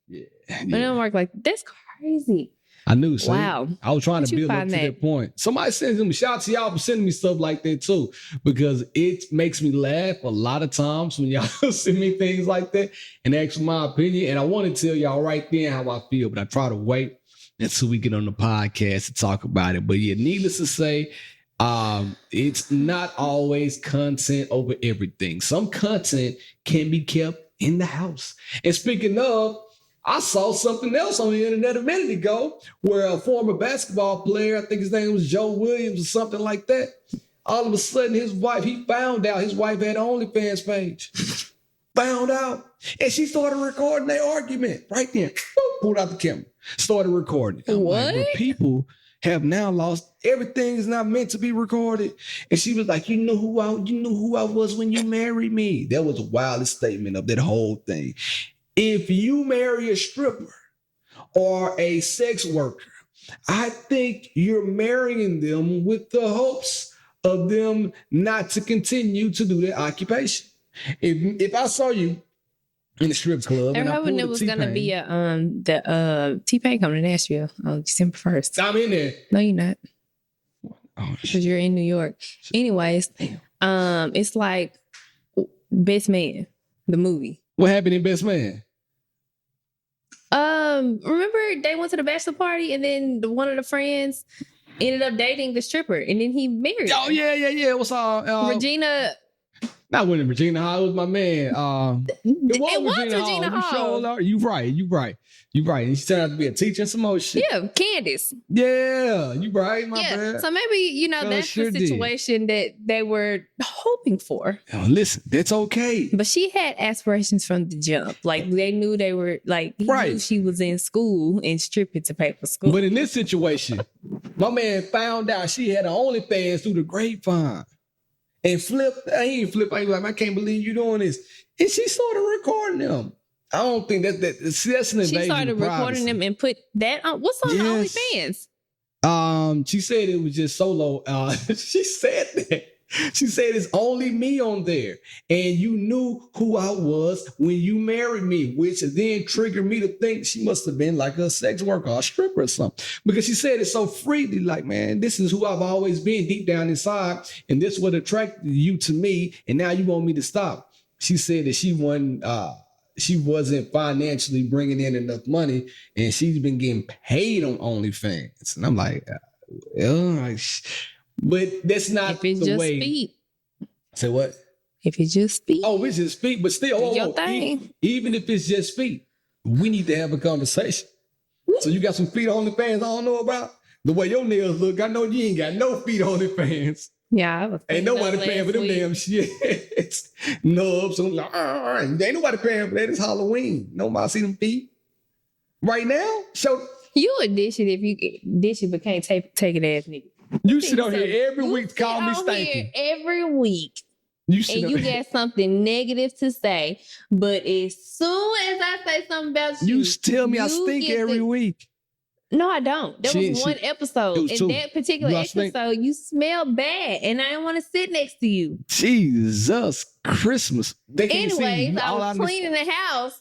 Speaker 2: Yeah. It don't work like that. That's crazy.
Speaker 1: I knew. See?
Speaker 2: Wow.
Speaker 1: I was trying to
Speaker 2: How'd you
Speaker 1: build up
Speaker 2: find
Speaker 1: to
Speaker 2: that?
Speaker 1: that point. Somebody sends them. Shout out to y'all for sending me stuff like that too, because it makes me laugh a lot of times when y'all send me things like that and ask for my opinion. And I want to tell y'all right then how I feel, but I try to wait until we get on the podcast to talk about it. But yeah, needless to say, it's not always content over everything. Some content can be kept in the house. And speaking of, I saw something else on the internet a minute ago where a former basketball player, I think his name was Joe Williams or something like that, all of a sudden he found out his wife had an OnlyFans page. Found out. And she started recording their argument right there. Pulled out the camera. Started recording. I'm
Speaker 2: What?
Speaker 1: Like, well, people have now lost, everything is not meant to be recorded. And she was like, you know who I was when you married me. That was the wildest statement of that whole thing. If you marry a stripper or a sex worker, I think you're marrying them with the hopes of them not to continue to do their occupation. If I saw you in the strip club,
Speaker 2: I
Speaker 1: and I
Speaker 2: remember
Speaker 1: pulled
Speaker 2: there
Speaker 1: a
Speaker 2: was gonna
Speaker 1: T-Pain,
Speaker 2: be the T-Pain coming to Nashville on December 1st.
Speaker 1: I'm in there.
Speaker 2: No, you're not,
Speaker 1: Oh,
Speaker 2: because you're in New York. Anyways, it's like Best Man, the movie.
Speaker 1: What happened in Best Man?
Speaker 2: Remember they went to the bachelor party and then one of the friends ended up dating the stripper and then he married
Speaker 1: Oh
Speaker 2: her.
Speaker 1: yeah. What's all?
Speaker 2: Regina.
Speaker 1: Not winning Regina Hall. It was my man.
Speaker 2: It was Regina
Speaker 1: You
Speaker 2: Hall.
Speaker 1: sure are. You right. And she turned out to be a teacher and some more shit.
Speaker 2: Yeah, Candace.
Speaker 1: Yeah, you right. My bad.
Speaker 2: So maybe, that's
Speaker 1: sure
Speaker 2: the
Speaker 1: did.
Speaker 2: situation that they were hoping for.
Speaker 1: Oh, listen, that's okay.
Speaker 2: But she had aspirations from the jump. Like they knew they were like he
Speaker 1: Right.
Speaker 2: knew she was in school and stripping to pay for school.
Speaker 1: But in this situation, my man found out she had an OnlyFans through the grapevine and flipped. He ain't flipped. I was like, I can't believe you doing this. And she started recording them. I don't think that's an invasion.
Speaker 2: She started
Speaker 1: of privacy.
Speaker 2: recording them and put that on. What's on
Speaker 1: Yes.
Speaker 2: OnlyFans?
Speaker 1: She said it was just solo. She said that. She said it's only me on there. And you knew who I was when you married me, which then triggered me to think she must have been like a sex worker or a stripper or something. Because she said it so freely, like, man, this is who I've always been deep down inside. And this what attracted you to me. And now you want me to stop. She said that she wasn't financially bringing in enough money, and she's been getting paid on OnlyFans. And I'm like, but that's not
Speaker 2: If it's
Speaker 1: the
Speaker 2: just
Speaker 1: way.
Speaker 2: speed.
Speaker 1: Say what?
Speaker 2: If it's just speed.
Speaker 1: Oh, it's just feet, but still,
Speaker 2: Do your thing.
Speaker 1: even if it's just feet, we need to have a conversation. So you got some feet on OnlyFans I don't know about? The way your nails look, I know you ain't got no feet on OnlyFans.
Speaker 2: Yeah, I was
Speaker 1: Ain't nobody paying for them damn shit. Nubs. Ain't nobody paying for that. It's Halloween. Nobody see them feet. Right now, so
Speaker 2: You would dish it if you dish it, but can't take it ass nigga.
Speaker 1: you sit on here every week to call me
Speaker 2: sit on here
Speaker 1: stanky.
Speaker 2: every week,
Speaker 1: You sit
Speaker 2: and
Speaker 1: on
Speaker 2: you
Speaker 1: here.
Speaker 2: got something negative to say. But as soon as I say something about you,
Speaker 1: You tell me I
Speaker 2: you
Speaker 1: stink
Speaker 2: get
Speaker 1: every
Speaker 2: the-
Speaker 1: week.
Speaker 2: No, I don't. There was one episode.
Speaker 1: it was
Speaker 2: In
Speaker 1: two.
Speaker 2: that particular
Speaker 1: Do I stink?
Speaker 2: episode, you smell bad, and I didn't want to sit next to you.
Speaker 1: Jesus Christmas. They can't see
Speaker 2: Anyways,
Speaker 1: you
Speaker 2: I
Speaker 1: all out
Speaker 2: was
Speaker 1: of the-
Speaker 2: cleaning the house,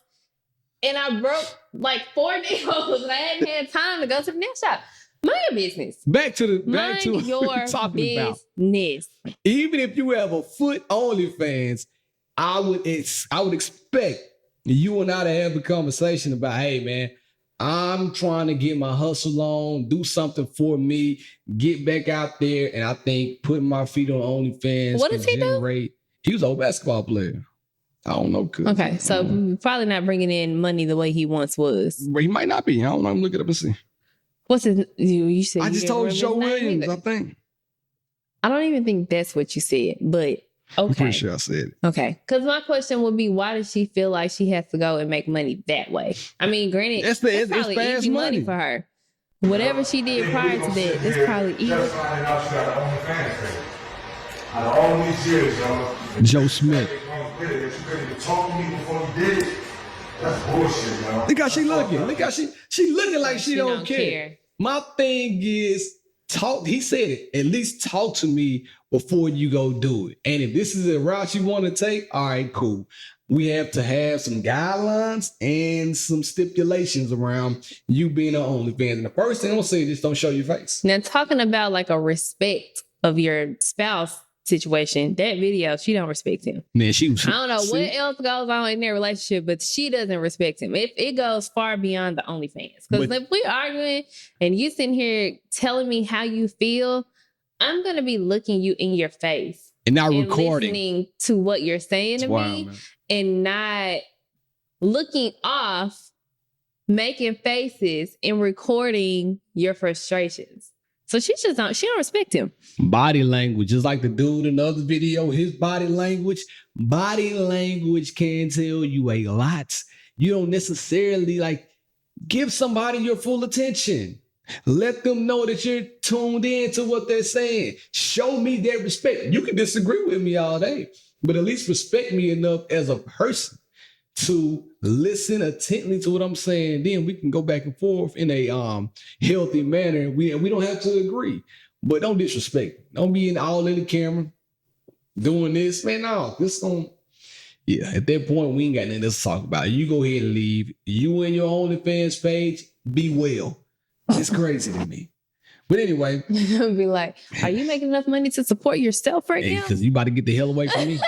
Speaker 2: and I broke like 4 nails, and I hadn't had time to go to the nail shop. Mind your business.
Speaker 1: Back to
Speaker 2: Mind
Speaker 1: what
Speaker 2: your
Speaker 1: we're talking about.
Speaker 2: business.
Speaker 1: Even if you have a foot OnlyFans, I would expect you and I to have a conversation about, hey man, I'm trying to get my hustle on, do something for me, get back out there, and I think putting my feet on OnlyFans.
Speaker 2: What does he do?
Speaker 1: He was an old basketball player. I don't know.
Speaker 2: Okay, so probably not bringing in money the way he once was.
Speaker 1: But he might not be. I don't know. I'm look it up and see.
Speaker 2: What's his? You said
Speaker 1: I
Speaker 2: you
Speaker 1: just
Speaker 2: didn't
Speaker 1: told
Speaker 2: remember
Speaker 1: Joe
Speaker 2: his name
Speaker 1: Williams,
Speaker 2: either.
Speaker 1: I think.
Speaker 2: I don't even think that's what you said, but
Speaker 1: I'm
Speaker 2: okay.
Speaker 1: pretty sure I said it.
Speaker 2: Okay. Because my question would be, why does she feel like she has to go and make money that way? I mean, granted,
Speaker 1: It's
Speaker 2: probably
Speaker 1: fast
Speaker 2: easy money for her. Whatever she did prior to that, that's probably easy.
Speaker 6: Just finding out she got an OnlyFans page. Out of all these years, y'all.
Speaker 1: Joe Smith.
Speaker 6: That you couldn't even talk to me before you did it. That's bullshit, y'all.
Speaker 1: Look how she looking. Look how she looking like she don't care. My thing is, talk. He said it. At least talk to me before you go do it. And if this is a route you want to take, all right, cool. We have to have some guidelines and some stipulations around you being on OnlyFans. And the first thing I'm gonna say is just don't show your face.
Speaker 2: Now, talking about like a respect of your spouse situation, that video, she don't respect him.
Speaker 1: Man, she was.
Speaker 2: I don't know what else goes on in their relationship, but she doesn't respect him. It goes far beyond the OnlyFans. Because if we arguing and you sitting here telling me how you feel, I'm gonna be looking you in your face
Speaker 1: and not recording,
Speaker 2: listening to what you're saying to me, and not looking off, making faces and recording your frustrations. So she don't respect him.
Speaker 1: Body language, just like the dude in the other video, his body language can tell you a lot. You don't necessarily like give somebody your full attention. Let them know that you're tuned in to what they're saying. Show me their respect. You can disagree with me all day, but at least respect me enough as a person to listen attentively to what I'm saying. Then we can go back and forth in a healthy manner. We don't have to agree, but don't disrespect. Don't be all in the camera doing this, man. No, this don't. Yeah, at that point we ain't got nothing else to talk about. You go ahead and leave. You and your OnlyFans page, be well. It's crazy to me. But anyway,
Speaker 2: be like, are you making enough money to support yourself right now?
Speaker 1: Because you about to get the hell away from me.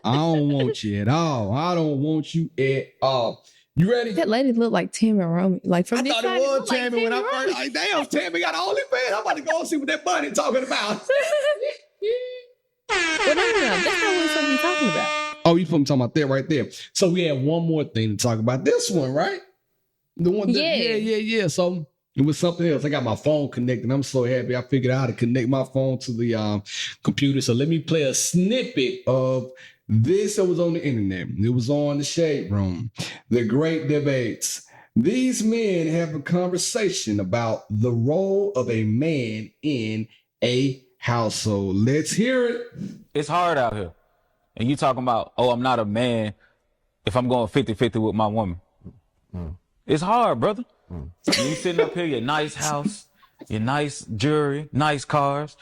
Speaker 1: I don't want you at all. I don't want you at all. You ready?
Speaker 2: That lady looked like Tammy Romy. Like from
Speaker 1: I
Speaker 2: this
Speaker 1: thought
Speaker 2: side,
Speaker 1: it was
Speaker 2: like
Speaker 1: Tammy when I first. Like, damn, Tammy got an OnlyFans. I'm about to go and see what that bunny talking about.
Speaker 2: Well, no. That's not what we're supposed to be talking about.
Speaker 1: Oh, you talking about that right there. So we had one more thing to talk about. This one, right? The one that, yeah. So it was something else. I got my phone connected. I'm so happy I figured out how to connect my phone to the computer. So let me play a snippet of this that was on the internet. It was on the Shade Room. The Great Debates. These men have a conversation about the role of a man in a household. Let's hear it.
Speaker 7: It's hard out here. And you talking about, oh, I'm not a man if I'm going 50-50 with my woman. It's hard, brother. You sitting up here, your nice house, your nice jewelry, nice cars.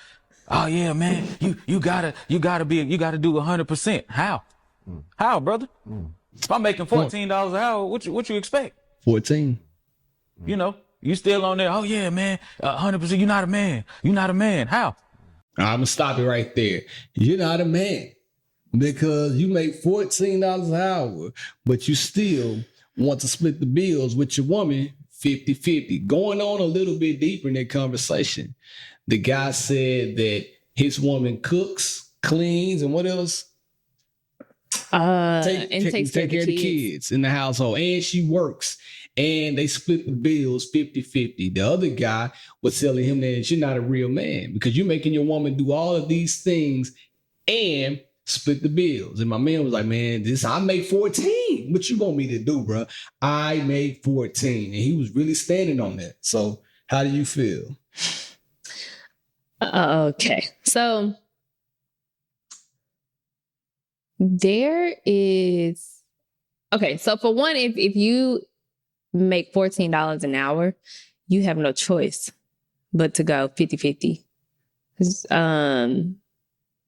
Speaker 7: Oh yeah, man, you gotta do 100%. How? How, brother? If I'm making $14 an hour, what you expect?
Speaker 1: 14.
Speaker 7: You know, you still on there. Oh yeah, man, 100%. You're not a man. You're not a man. How?
Speaker 1: I'm gonna stop it right there. You're not a man because you make $14 an hour, but you still want to split the bills with your woman 50-50. Going on a little bit deeper in that conversation, the guy said that his woman cooks, cleans, and what else?
Speaker 2: Takes
Speaker 1: care of the kids in the household, and she works. And they split the bills 50-50. The other guy was telling him that you're not a real man because you're making your woman do all of these things and split the bills. And my man was like, man, I make 14. What you want me to do, bro? I make 14. And he was really standing on that. So how do you feel?
Speaker 2: Okay. So there is, okay. So for one, if you make $14 an hour, you have no choice but to go 50-50.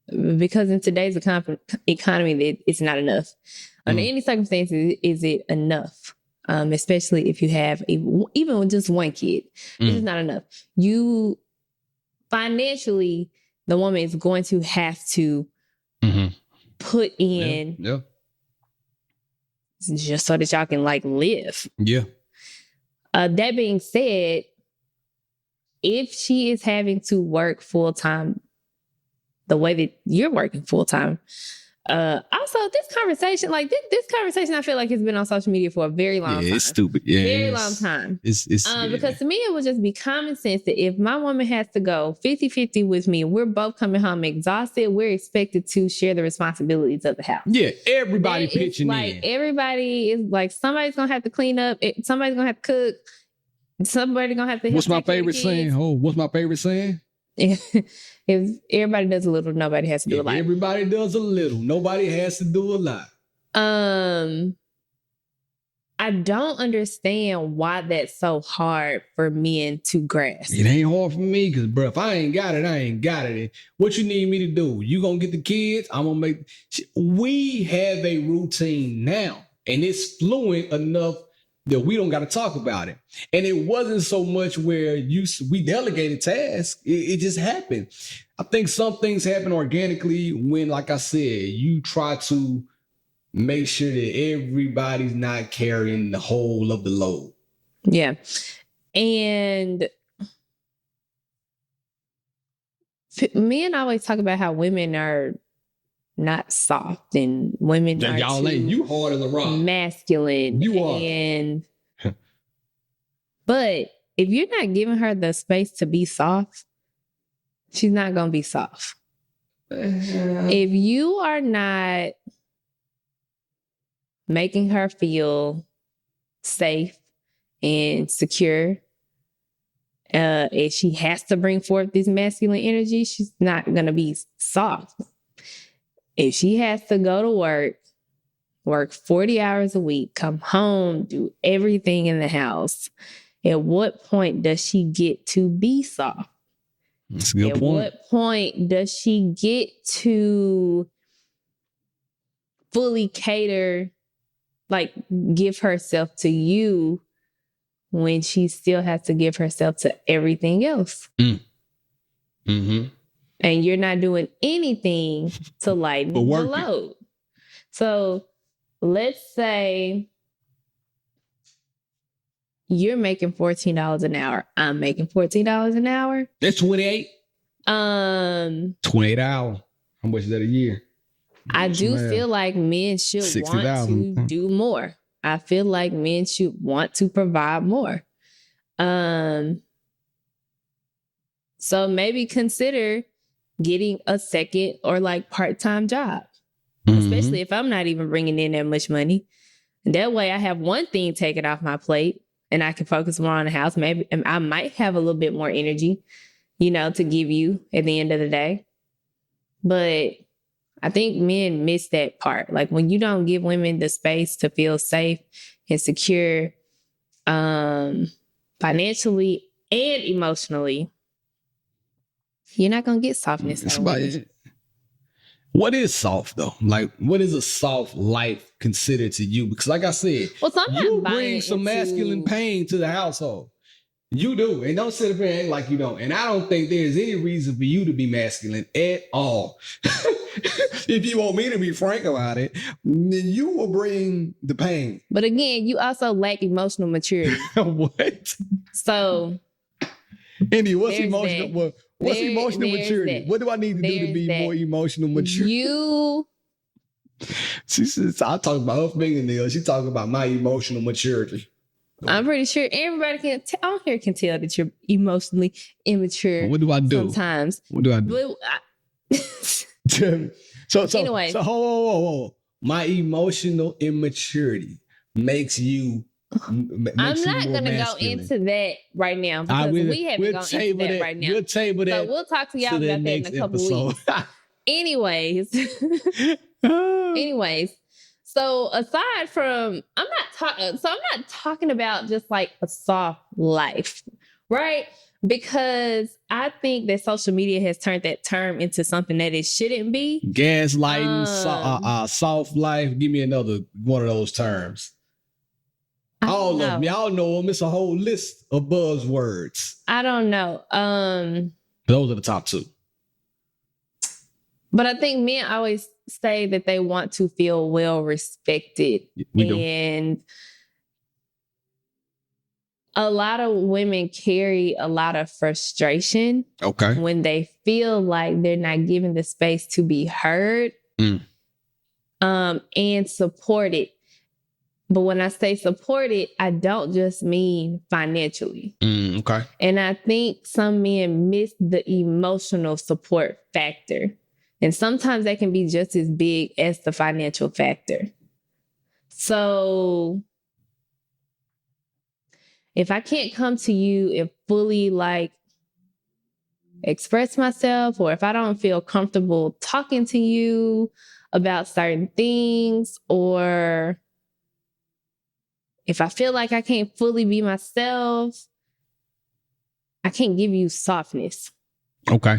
Speaker 2: Because in today's economy, it's not enough. Under any circumstances, is it enough? Especially if you have even with just one kid, it's not enough. You financially, the woman is going to have to put in just so that y'all can like live.
Speaker 1: Yeah.
Speaker 2: That being said, if she is having to work full time the way that you're working full time. Also, this conversation, I feel like it's been on social media for a very long time.
Speaker 1: Yeah, it's stupid. Yeah,
Speaker 2: very long time.
Speaker 1: It's
Speaker 2: because to me, it would just be common sense that if my woman has to go 50-50 with me, we're both coming home exhausted, we're expected to share the responsibilities of the house.
Speaker 1: Yeah, everybody pitching in.
Speaker 2: Everybody is like, somebody's gonna have to clean up, somebody's gonna have to cook, somebody's gonna have to.
Speaker 1: What's my favorite saying? What's my favorite saying?
Speaker 2: If everybody does a little, nobody has to do a lot.
Speaker 1: Everybody does a little. Nobody has to do a lot.
Speaker 2: I don't understand why that's so hard for men to grasp.
Speaker 1: It ain't hard for me because, bro, if I ain't got it, I ain't got it. What you need me to do? You gonna get the kids? I'm gonna make. We have a routine now, and it's fluent enough that we don't got to talk about it. And it wasn't so much where we delegated tasks. It just happened. I think some things happen organically when, like I said, you try to make sure that everybody's not carrying the whole of the load.
Speaker 2: Yeah. And men always talk about how women are not soft and women are
Speaker 1: y'all ain't, you hard as a rock.
Speaker 2: Masculine.
Speaker 1: You are.
Speaker 2: And but if you're not giving her the space to be soft, she's not gonna be soft. If you are not making her feel safe and secure, if she has to bring forth this masculine energy, she's not gonna be soft. If she has to go to work 40 hours a week, come home, do everything in the house, at what point does she get to be soft?
Speaker 1: That's a good point.
Speaker 2: At what point does she get to fully cater, like give herself to you when she still has to give herself to everything else?
Speaker 1: Mm-hmm.
Speaker 2: And you're not doing anything to lighten the load. So let's say you're making $14 an hour. I'm making $14 an hour.
Speaker 1: That's 28. 28 hours. How much is that a year?
Speaker 2: I do feel like men should want to do more. I feel like men should want to provide more. So maybe consider getting a second or like part-time job, especially if I'm not even bringing in that much money. And that way I have one thing taken off my plate and I can focus more on the house. Maybe I might have a little bit more energy, to give you at the end of the day. But I think men miss that part. Like when you don't give women the space to feel safe and secure, financially and emotionally, you're not going to get softness.
Speaker 1: What is soft though? Like, what is a soft life considered to you? Because like I said, you bring some masculine pain to the household. You do. And don't sit up here and act like you don't. And I don't think there's any reason for you to be masculine at all. If you want me to be frank about it, then you will bring the pain.
Speaker 2: But again, you also lack emotional maturity.
Speaker 1: What?
Speaker 2: So,
Speaker 1: Andy, what's emotional? What's emotional maturity? What do I need to do to be more emotional mature? She says, I talk about her fingernails. She talking about my emotional maturity.
Speaker 2: I'm pretty sure everybody on here can tell that you're emotionally immature.
Speaker 1: What do I do?
Speaker 2: Sometimes.
Speaker 1: What do I do?
Speaker 2: Anyway.
Speaker 1: So hold. My emotional immaturity makes you.
Speaker 2: I'm not going to go into that right now because we haven't gone into that right now.
Speaker 1: We'll table that.
Speaker 2: So we'll talk to y'all about that in a couple weeks. Anyways. So aside from, I'm not talking about just like a soft life, right? Because I think that social media has turned that term into something that it shouldn't be.
Speaker 1: Gaslighting, soft life. Give me another one of those terms. All of them. Y'all know them. It's a whole list of buzzwords.
Speaker 2: I don't know.
Speaker 1: Those are the top two.
Speaker 2: But I think men always say that they want to feel well respected. And a lot of women carry a lot of frustration when they feel like they're not given the space to be heard and supported. But when I say supported, I don't just mean financially. And I think some men miss the emotional support factor. And sometimes that can be just as big as the financial factor. So if I can't come to you and fully like express myself, or if I don't feel comfortable talking to you about certain things, or if I feel like I can't fully be myself, I can't give you softness.
Speaker 1: Okay.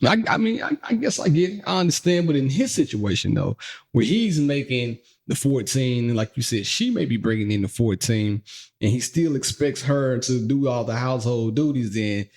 Speaker 1: I mean, I guess I get it. I understand, but in his situation though, where he's making the 14, and like you said, she may be bringing in the 14, and he still expects her to do all the household duties. Then,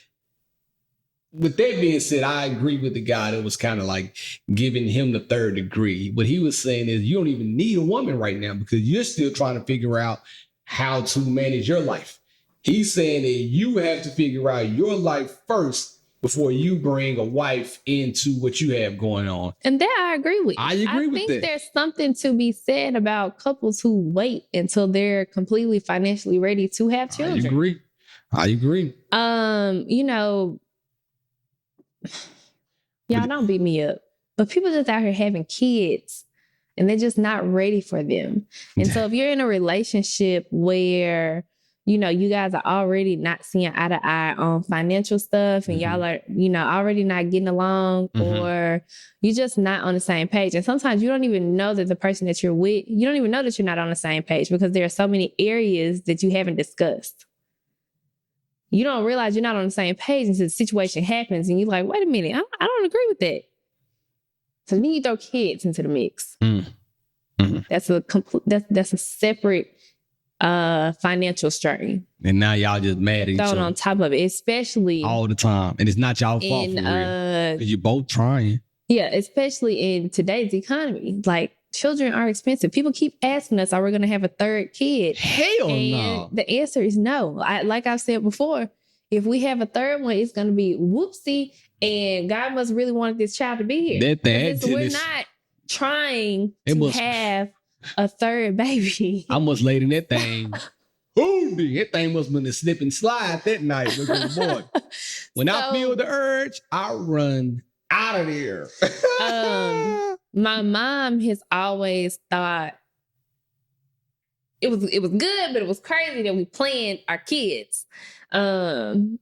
Speaker 1: with that being said, I agree with the guy that was kind of like giving him the third degree. What he was saying is, you don't even need a woman right now because you're still trying to figure out how to manage your life. He's saying that you have to figure out your life first before you bring a wife into what you have going on.
Speaker 2: And that I agree with.
Speaker 1: I agree with
Speaker 2: think
Speaker 1: that.
Speaker 2: There's something to be said about couples who wait until they're completely financially ready to have children.
Speaker 1: I agree.
Speaker 2: You know, y'all don't beat me up, but people just out here having kids and they're just not ready for them. And so if you're in a relationship where, you know, you guys are already not seeing eye to eye on financial stuff and y'all are, you know, already not getting along or you're just not on the same page. And sometimes you don't even know that the person that you're with, you don't even know that you're not on the same page because there are so many areas that you haven't discussed. You don't realize you're not on the same page until the situation happens and you're like, wait a minute, I don't agree with that. So then you throw kids into the mix. That's a separate financial strain.
Speaker 1: And now y'all just mad at each
Speaker 2: thrown
Speaker 1: other
Speaker 2: on top of it, especially
Speaker 1: all the time. And it's not y'all fault for real. Because you're both trying.
Speaker 2: Yeah, especially in today's economy. Like, children are expensive. People keep asking us, are we going to have a third kid?
Speaker 1: Hell no.
Speaker 2: The answer is no. Like I've said before, if we have a third one, it's going to be whoopsie. And God must really want this child to be here. We're not trying to have a third baby.
Speaker 1: I must laid in that thing. That thing must have been a slip and slide that night. Boy. When I feel the urge, I run out of there.
Speaker 2: My mom has always thought it was good, but it was crazy that we planned our kids. And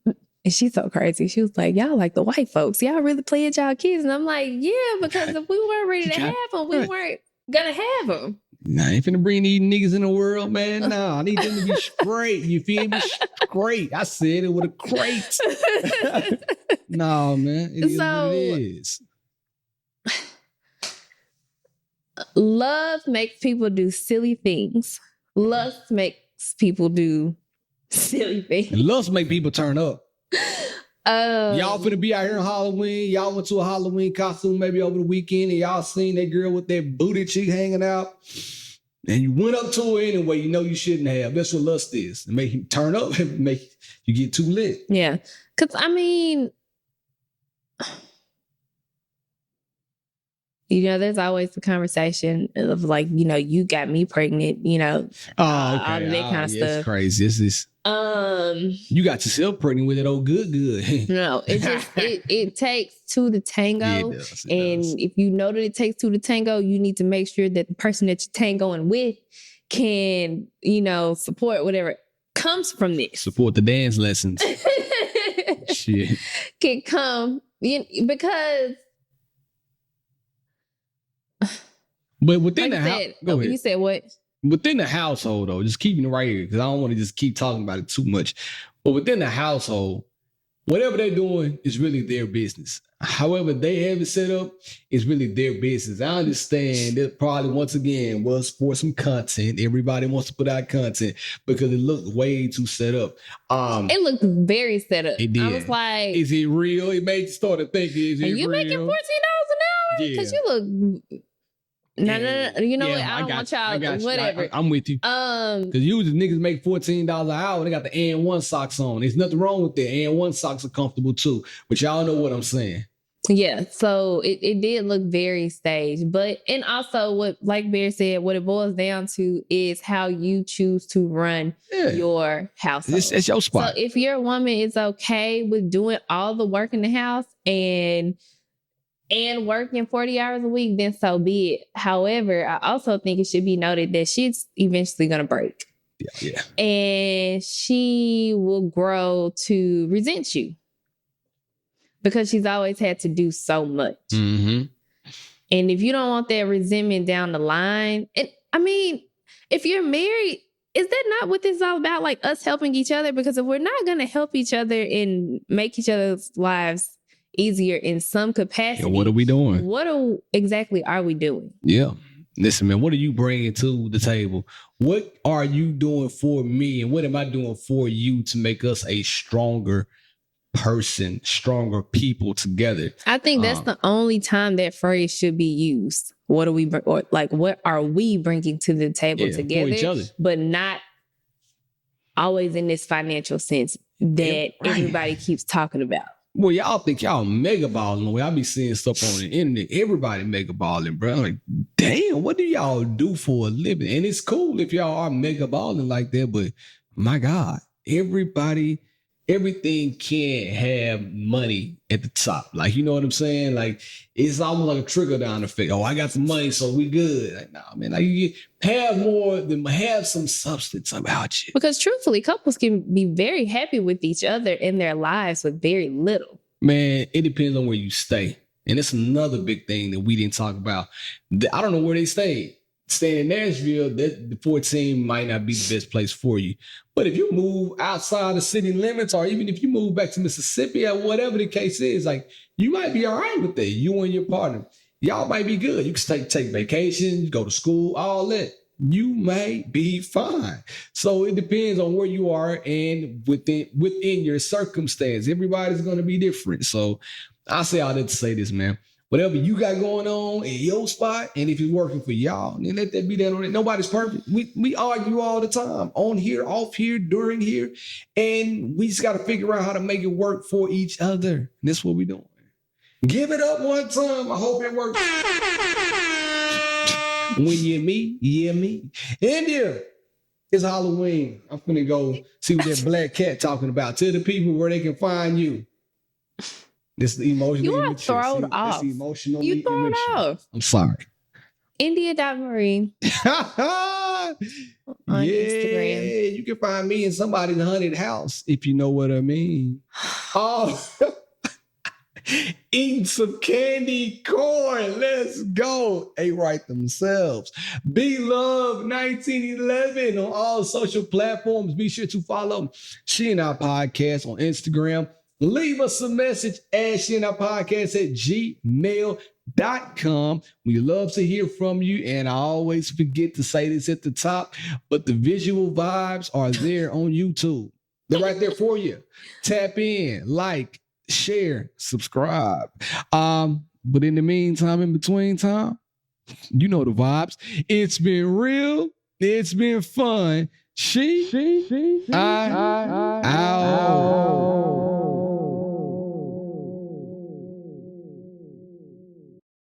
Speaker 2: she's so crazy. She was like, y'all like the white folks. Y'all really planned y'all kids. And I'm like, yeah, because if we weren't ready to have them, we weren't going to have them.
Speaker 1: Nah, I ain't finna bring these niggas in the world, man. Nah, I need them to be straight. You feel me? Straight. I said it with a crate. No, man. It is what it is.
Speaker 2: Love makes people do silly things. Lust makes people do silly things.
Speaker 1: And lust make people turn up. Y'all finna be out here on Halloween. Y'all went to a Halloween costume maybe over the weekend and y'all seen that girl with that booty cheek hanging out. And you went up to her anyway, you know you shouldn't have. That's what lust is. It make you turn up and make you get too lit.
Speaker 2: Yeah. Because, I mean, you know, there's always the conversation of like, you know, you got me pregnant, you know, all of that kind of stuff.
Speaker 1: It's crazy. This is you got yourself pregnant with it. Oh, good.
Speaker 2: No, it just it takes two to tango.
Speaker 1: Yeah, it does.
Speaker 2: If you know that it takes two to tango, you need to make sure that the person that you're tangoing with can, you know, support whatever comes from this.
Speaker 1: Support the dance lessons. Shit.
Speaker 2: Can come because.
Speaker 1: But within
Speaker 2: like
Speaker 1: the house, go ahead.
Speaker 2: You said what?
Speaker 1: Within the household, though, just keeping it right here because I don't want to just keep talking about it too much. But within the household, whatever they're doing is really their business. However they have it set up, it's really their business. I understand that probably once again was for some content. Everybody wants to put out content because it looked way too set up.
Speaker 2: It looked very set up.
Speaker 1: It did.
Speaker 2: I was like,
Speaker 1: is it real? It made you start to think, is it real?
Speaker 2: You making $14 an hour? Because you look. No. You know what? I don't want y'all. Whatever.
Speaker 1: I'm with you. Because usually niggas make $14 an hour. They got the AN1 socks on. There's nothing wrong with that. AN1 socks are comfortable too. But y'all know what I'm saying.
Speaker 2: Yeah. So it did look very staged. But, and also what, like Bear said, what it boils down to is how you choose to run your household.
Speaker 1: It's your spot.
Speaker 2: So if your woman is okay with doing all the work in the house and working 40 hours a week, then so be it. However, I also think it should be noted that she's eventually going to break.
Speaker 1: Yeah.
Speaker 2: And she will grow to resent you because she's always had to do so much.
Speaker 1: Mm-hmm.
Speaker 2: And if you don't want that resentment down the line, and I mean, if you're married, is that not what this is all about? Like us helping each other? Because if we're not going to help each other and make each other's lives easier in some capacity,
Speaker 1: Yeah, what are we doing?
Speaker 2: Exactly are we doing?
Speaker 1: Yeah. Listen, man, what are you bringing to the table? What are you doing for me? And what am I doing for you to make us a stronger person, stronger people together?
Speaker 2: I think that's the only time that phrase should be used. What are we, or like, what are we bringing to the table together?
Speaker 1: For each other.
Speaker 2: But not always in this financial sense that everybody keeps talking about.
Speaker 1: Well, y'all think y'all mega balling the way I be seeing stuff on the internet. Everybody mega balling, bro. I'm like, damn, what do y'all do for a living? And it's cool if y'all are mega balling like that, but my God, everything can't have money at the top. Like, you know what I'm saying? Like, it's almost like a trickle down effect. Oh, I got some money, so we good. Like, nah, man, like you have more than have some substance about you.
Speaker 2: Because truthfully, couples can be very happy with each other in their lives with very little.
Speaker 1: Man, it depends on where you stay. And it's another big thing that we didn't talk about. I don't know where they stayed. Staying in Nashville, the 14 might not be the best place for you. But if you move outside the city limits, or even if you move back to Mississippi or whatever the case is, like, you might be all right with that. You and your partner, y'all might be good. You can take vacations, go to school, all that. You may be fine. So it depends on where you are and within your circumstance. Everybody's going to be different. So I say all that to say this, man. Whatever you got going on in your spot, and if it's working for y'all, then let that be that on it. Nobody's perfect. We argue all the time, on here, off here, during here, and we just got to figure out how to make it work for each other. And that's what we're doing. Give it up one time. I hope it works. When you me, India, it's Halloween. I'm finna go see what that black cat talking about. Tell the people where they can find you. This is emotionally
Speaker 2: You are
Speaker 1: immature.
Speaker 2: thrown off.
Speaker 1: Emotionally
Speaker 2: You thrown
Speaker 1: immature.
Speaker 2: off.
Speaker 1: I'm sorry.
Speaker 2: India.Marie on Instagram.
Speaker 1: You can find me in somebody's haunted house, if you know what I mean. Oh, eating some candy corn. Let's go. They write themselves. Be Love 1911 on all social platforms. Be sure to follow She and I Podcast on Instagram. Leave us a message at She and I Podcast at gmail.com. We love to hear from you. And I always forget to say this at the top, but the visual vibes are there on YouTube. They're right there for you. Tap in, like, share, subscribe. But in the meantime, in between time, you know the vibes. It's been real. It's been fun. I